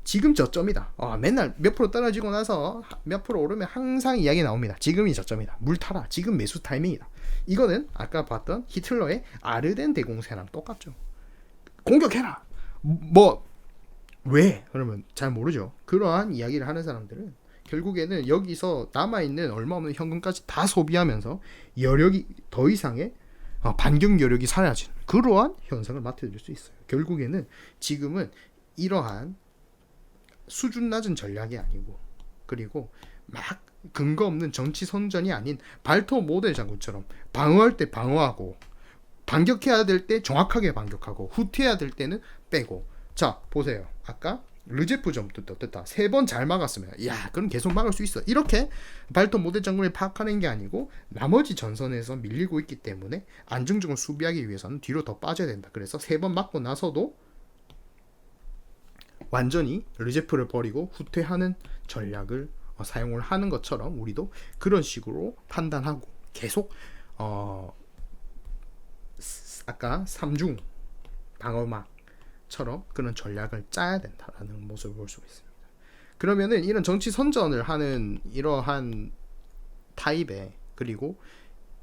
지금 저점이다. 맨날 몇 프로 떨어지고 나서 몇 프로 오르면 항상 이야기 나옵니다. 지금이 저점이다. 물 타라. 지금 매수 타이밍이다. 이거는 아까 봤던 히틀러의 아르덴 대공세랑 똑같죠. 공격해라. 왜? 그러면 잘 모르죠. 그러한 이야기를 하는 사람들은 결국에는 여기서 남아있는 얼마 없는 현금까지 다 소비하면서 여력이 더 이상의 반경 여력이 사라지는 그러한 현상을 맞춰줄 수 있어요. 결국에는 지금은 이러한 수준 낮은 전략이 아니고 그리고 막 근거 없는 정치 선전이 아닌 발토 모델 장군처럼 방어할 때 방어하고 반격해야 될 때 정확하게 반격하고 후퇴해야 될 때는 빼고. 자 보세요. 아까 르제프 전부터 됐다. 3번 잘 막았으면 그럼 계속 막을 수 있어. 이렇게 발토 모델 장군을 파악하는 게 아니고 나머지 전선에서 밀리고 있기 때문에 안정적으로 수비하기 위해서는 뒤로 더 빠져야 된다. 그래서 3번 막고 나서도 완전히 르제프를 버리고 후퇴하는 전략을 사용을 하는 것처럼 우리도 그런 식으로 판단하고 계속 아까 3중 방어막처럼 그런 전략을 짜야 된다라는 모습을 볼 수가 있습니다. 그러면은 이런 정치 선전을 하는 이러한 타입의 그리고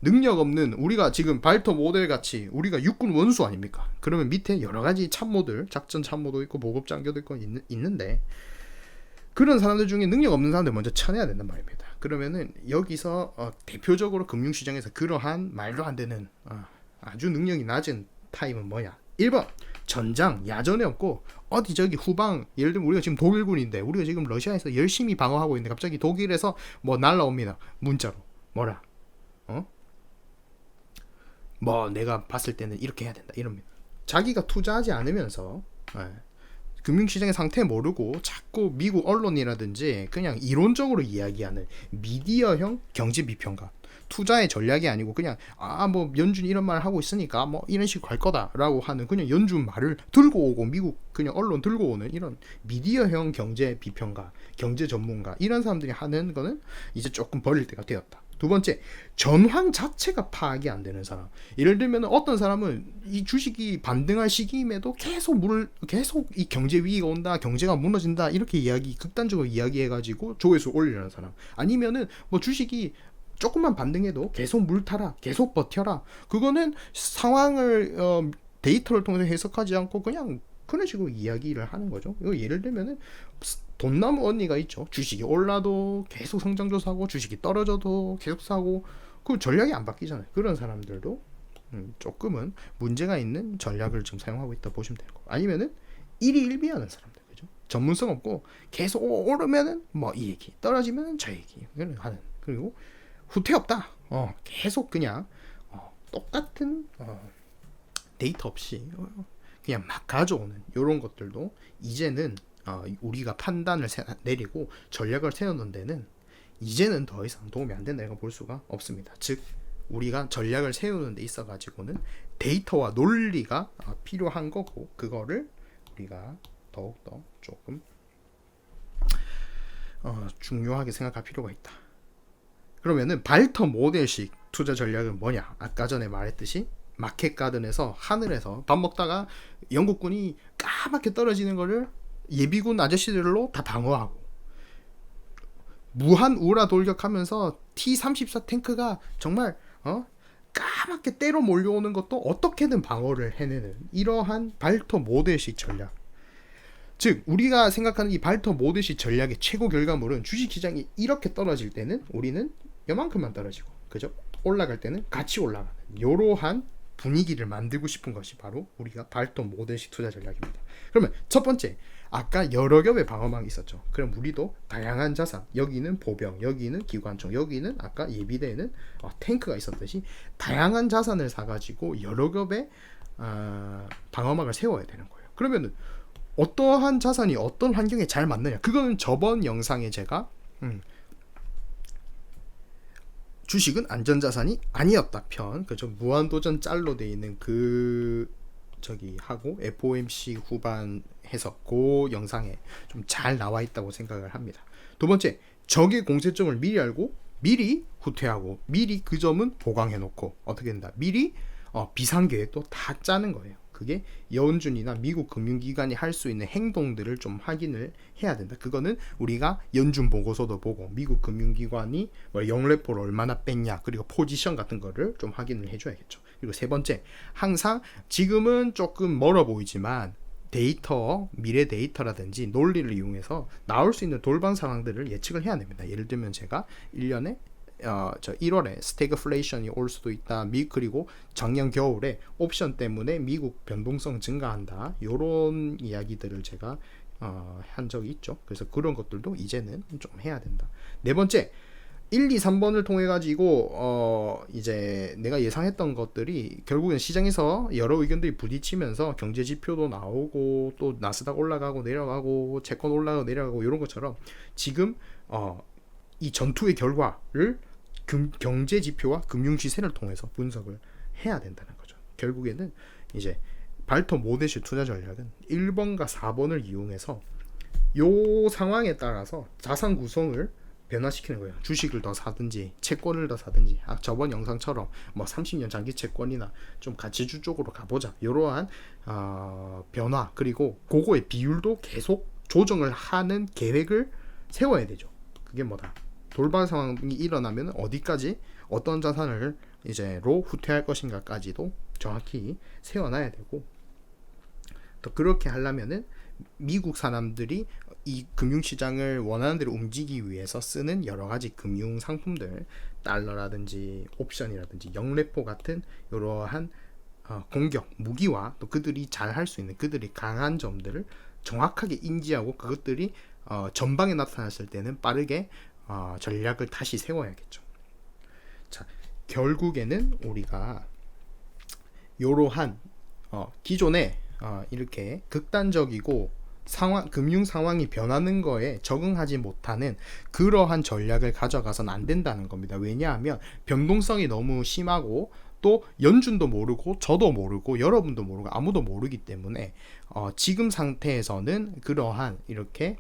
능력 없는 우리가 지금 발터 모델 같이 우리가 육군 원수 아닙니까? 그러면 밑에 여러 가지 참모들, 작전 참모도 있고 보급 장교도 있고 있는데 그런 사람들 중에 능력 없는 사람들 먼저 쳐내야 된단 말입니다. 그러면은 여기서 대표적으로 금융시장에서 그러한 말도 안 되는 아주 능력이 낮은 타입은 뭐냐? 1번 전장 야전에 없고 어디 저기 후방, 예를 들면 우리가 지금 독일군인데 우리가 지금 러시아에서 열심히 방어하고 있는데 갑자기 독일에서 뭐 날라옵니다. 문자로 뭐라? 뭐 내가 봤을 때는 이렇게 해야 된다 이럽니다. 자기가 투자하지 않으면서 금융시장의 상태 모르고 자꾸 미국 언론이라든지 그냥 이론적으로 이야기하는 미디어형 경제 비평가, 투자의 전략이 아니고 그냥 뭐 연준이 이런 말을 하고 있으니까 뭐 이런 식으로 갈 거다라고 하는 그냥 연준 말을 들고 오고 미국 그냥 언론 들고 오는 이런 미디어형 경제 비평가, 경제 전문가 이런 사람들이 하는 거는 이제 조금 버릴 때가 되었다. 두 번째, 전황 자체가 파악이 안 되는 사람. 예를 들면 어떤 사람은 이 주식이 반등할 시기임에도 계속 이 경제 위기가 온다, 경제가 무너진다 이렇게 극단적으로 이야기해가지고 조회수 올리려는 사람. 아니면은 뭐 주식이 조금만 반등해도 계속 물 타라, 계속 버텨라. 그거는 상황을 데이터를 통해서 해석하지 않고 그냥 그런 식으로 이야기를 하는 거죠. 예를 들면은 돈나무 언니가 있죠. 주식이 올라도 계속 성장조 사고 주식이 떨어져도 계속 사고 그 전략이 안 바뀌잖아요. 그런 사람들도 조금은 문제가 있는 전략을 지금 사용하고 있다 보시면 되는 거고. 아니면은 일희일비하는 사람들, 그죠? 전문성 없고 계속 오르면은 뭐 이 얘기, 떨어지면은 저 얘기 하는. 그리고 후퇴 없다. 계속 그냥 똑같은 데이터 없이 그냥 막 가져오는 이런 것들도 이제는 우리가 판단을 내리고 전략을 세우는 데는 이제는 더 이상 도움이 안 된다고 볼 수가 없습니다. 즉 우리가 전략을 세우는 데 있어 가지고는 데이터와 논리가 필요한 거고 그거를 우리가 더욱더 조금 중요하게 생각할 필요가 있다. 그러면은 발터 모델식 투자 전략은 뭐냐? 아까 전에 말했듯이 마켓 가든에서 하늘에서 밥 먹다가 영국군이 까맣게 떨어지는 거를 예비군 아저씨들로 다 방어하고, 무한 우라 돌격하면서 T-34 탱크가 정말 까맣게 때로 몰려오는 것도 어떻게든 방어를 해내는 이러한 발터 모델식 전략. 즉 우리가 생각하는 이 발터 모델식 전략의 최고 결과물은 주식시장이 이렇게 떨어질 때는 우리는 요만큼만 떨어지고, 그죠? 올라갈 때는 같이 올라가는 이러한 분위기를 만들고 싶은 것이 바로 우리가 발터 모델식 투자 전략입니다. 그러면 첫 번째, 아까 여러 겹의 방어망이 있었죠. 그럼 우리도 다양한 자산, 여기는 보병, 여기는 기관총, 여기는 아까 예비대에는 탱크가 있었듯이 다양한 자산을 사가지고 여러 겹의 방어막을 세워야 되는 거예요. 그러면은 어떠한 자산이 어떤 환경에 잘 맞느냐, 그거는 저번 영상에 제가 주식은 안전자산이 아니었다 편, 그죠? 무한도전 짤로 돼 있는 그 저기 하고 FOMC 후반 해서 그 영상에 좀 잘 나와 있다고 생각을 합니다. 두 번째, 적의 공세점을 미리 알고 미리 후퇴하고 미리 그 점은 보강해 놓고 어떻게 된다, 미리 비상계획도 다 짜는 거예요. 그게 연준이나 미국 금융기관이 할 수 있는 행동들을 좀 확인을 해야 된다. 그거는 우리가 연준 보고서도 보고 미국 금융기관이 영레포를 얼마나 뺐냐, 그리고 포지션 같은 거를 좀 확인을 해줘야겠죠. 그리고 세 번째, 항상 지금은 조금 멀어 보이지만 데이터, 미래 데이터라든지 논리를 이용해서 나올 수 있는 돌발 상황들을 예측을 해야 됩니다. 예를 들면 제가 1년에 저 1월에 스태그플레이션이 올 수도 있다. 그리고 작년 겨울에 옵션 때문에 미국 변동성 증가한다. 요런 이야기들을 제가 한 적이 있죠. 그래서 그런 것들도 이제는 좀 해야 된다. 네 번째, 1, 2, 3번을 통해 가지고 이제 내가 예상했던 것들이 결국엔 시장에서 여러 의견들이 부딪히면서 경제 지표도 나오고 또 나스닥 올라가고 내려가고 채권 올라가고 내려가고 이런 것처럼 지금 이 전투의 결과를 경제 지표와 금융 시세를 통해서 분석을 해야 된다는 거죠. 결국에는 이제 발터 모델식 투자 전략은 1번과 4번을 이용해서 요 상황에 따라서 자산 구성을 변화시키는 거예요. 주식을 더 사든지 채권을 더 사든지, 저번 영상처럼 뭐 30년 장기 채권이나 좀 가치주 쪽으로 가보자, 이러한 변화, 그리고 그거의 비율도 계속 조정을 하는 계획을 세워야 되죠. 그게 뭐다, 돌발 상황이 일어나면 어디까지 어떤 자산을 이제로 후퇴할 것인가까지도 정확히 세워놔야 되고, 또 그렇게 하려면은 미국 사람들이 이 금융시장을 원하는 대로 움직이기 위해서 쓰는 여러 가지 금융 상품들, 달러라든지 옵션이라든지 영레포 같은 이러한 공격 무기와 또 그들이 잘 할 수 있는 그들이 강한 점들을 정확하게 인지하고 그것들이 전방에 나타났을 때는 빠르게 전략을 다시 세워야겠죠. 자, 결국에는 우리가 이러한 기존에 이렇게 극단적이고 금융 상황이 변하는 거에 적응하지 못하는 그러한 전략을 가져가서는 안 된다는 겁니다. 왜냐하면 변동성이 너무 심하고 또 연준도 모르고 저도 모르고 여러분도 모르고 아무도 모르기 때문에 지금 상태에서는 그러한 이렇게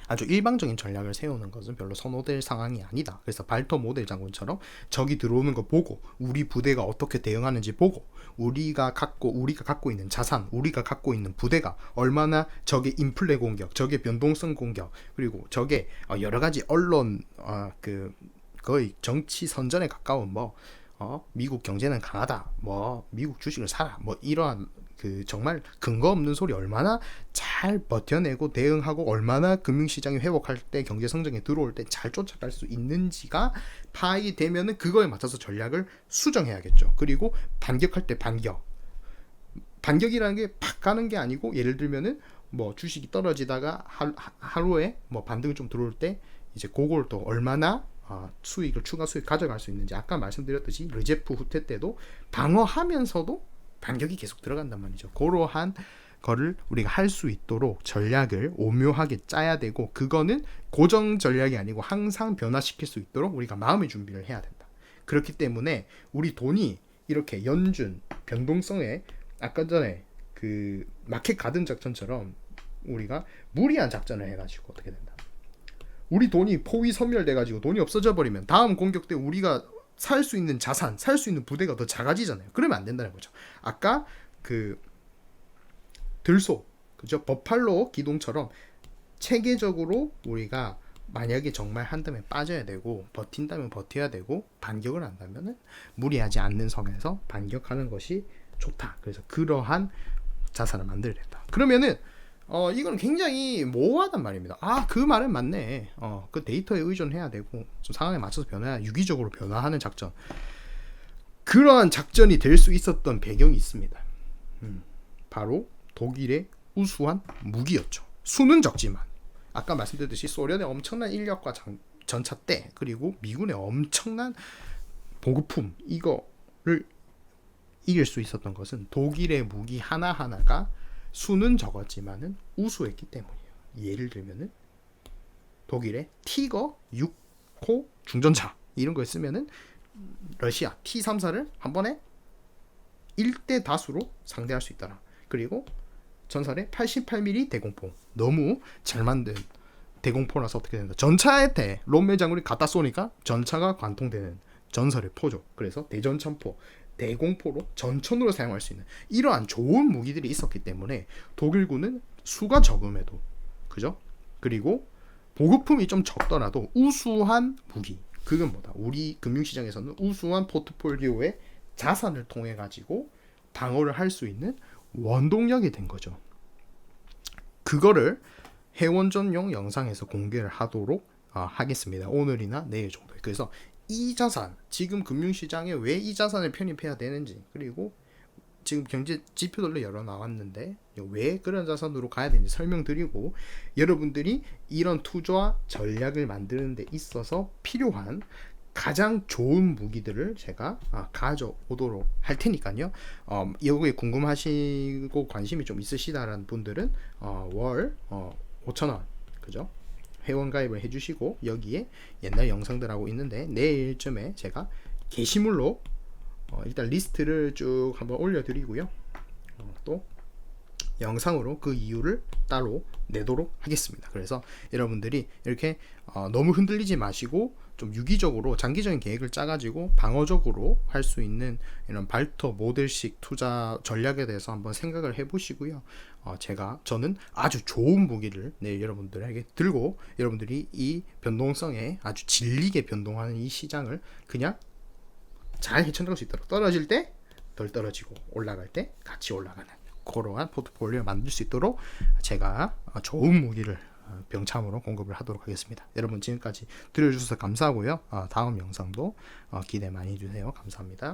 아주 일방적인 전략을 세우는 것은 별로 선호될 상황이 아니다. 그래서 발터 모델 장군처럼 적이 들어오는 거 보고 우리 부대가 어떻게 대응하는지 보고 우리가 갖고 있는 자산, 우리가 갖고 있는 부대가 얼마나 적의 인플레 공격, 적의 변동성 공격, 그리고 적의 여러 가지 언론 거의 정치 선전에 가까운 미국 경제는 강하다, 미국 주식을 사라, 이러한 정말 근거 없는 소리 얼마나 잘 버텨내고 대응하고 얼마나 금융시장이 회복할 때 경제 성장에 들어올 때 잘 쫓아갈 수 있는지가 파악이 되면은 그거에 맞춰서 전략을 수정해야겠죠. 그리고 반격할 때 반격이라는 게 팍 가는 게 아니고, 예를 들면은 주식이 떨어지다가 하루에 반등이 좀 들어올 때 이제 그걸 또 얼마나 추가 수익 가져갈 수 있는지, 아까 말씀드렸듯이 르제프 후퇴 때도 방어하면서도 반격이 계속 들어간단 말이죠. 그러한 거를 우리가 할 수 있도록 전략을 오묘하게 짜야 되고, 그거는 고정 전략이 아니고 항상 변화시킬 수 있도록 우리가 마음의 준비를 해야 된다. 그렇기 때문에 우리 돈이 이렇게 연준 변동성에 아까 전에 그 마켓 가든 작전처럼 우리가 무리한 작전을 해가지고 어떻게 된다, 우리 돈이 포위 섬멸돼가지고 돈이 없어져 버리면 다음 공격 때 우리가 살 수 있는 자산, 살 수 있는 부대가 더 작아지잖아요. 그러면 안 된다는 거죠. 아까 그 들소, 그죠? 버팔로 기동처럼 체계적으로 우리가 만약에 정말 한다면 빠져야 되고 버틴다면 버텨야 되고 반격을 한다면은 무리하지 않는 선에서 반격하는 것이 좋다. 그래서 그러한 자산을 만들어야 된다. 그러면은 이건 굉장히 모호하단 말입니다. 아, 그 말은 맞네. 그 데이터에 의존해야 되고 좀 상황에 맞춰서 유기적으로 변화하는 작전. 그러한 작전이 될 수 있었던 배경이 있습니다. 바로 독일의 우수한 무기였죠. 수는 적지만 아까 말씀드렸듯이 소련의 엄청난 인력과 전차 때 그리고 미군의 엄청난 보급품 이거를 이길 수 있었던 것은 독일의 무기 하나하나가 수는 적었지만은 우수했기 때문이에요. 예를 들면은 독일의 티거 6호 중전차 이런 걸 쓰면은 러시아 T-34를 한 번에 1대 다수로 상대할 수 있더라. 그리고 전설의 88mm 대공포 너무 잘 만든 대공포라서 어떻게 된다. 전차에 롬메 장군이 갖다 쏘니까 전차가 관통되는 전설의 포죠. 그래서 대전천포 대공포로 전천으로 사용할 수 있는 이러한 좋은 무기들이 있었기 때문에 독일군은 수가 적음에도 그죠? 그리고 보급품이 좀 적더라도 우수한 무기 그건 뭐다? 우리 금융시장에서는 우수한 포트폴리오의 자산을 통해 가지고 방어를 할 수 있는 원동력이 된 거죠. 그거를 해원전용 영상에서 공개를 하도록 하겠습니다. 오늘이나 내일 정도에. 그래서 이 자산, 지금 금융시장에 왜 이 자산을 편입해야 되는지, 그리고 지금 경제 지표들로 여러 나왔는데 왜 그런 자산으로 가야 되는지 설명드리고, 여러분들이 이런 투자 전략을 만드는 데 있어서 필요한 가장 좋은 무기들을 제가 가져오도록 할 테니까요. 여기에 궁금하시고 관심이 좀 있으시다라는 분들은 월 5,000원 그죠? 회원 가입을 해주시고 여기에 옛날 영상들하고 있는데 내일쯤에 제가 게시물로 일단 리스트를 쭉 한번 올려드리고요. 또 영상으로 그 이유를 따로 내도록 하겠습니다. 그래서 여러분들이 이렇게 너무 흔들리지 마시고 좀 유기적으로 장기적인 계획을 짜가지고 방어적으로 할 수 있는 이런 발터 모델식 투자 전략에 대해서 한번 생각을 해보시고요. 저는 아주 좋은 무기를 내일 여러분들에게 들고 여러분들이 이 변동성에 아주 질리게 변동하는 이 시장을 그냥 잘 헤쳐나갈 수 있도록 떨어질 때 덜 떨어지고 올라갈 때 같이 올라가는 그러한 포트폴리오를 만들 수 있도록 제가 좋은 무기를 병참으로 공급을 하도록 하겠습니다. 여러분 지금까지 들어주셔서 감사하고요. 다음 영상도 기대 많이 해주세요. 감사합니다.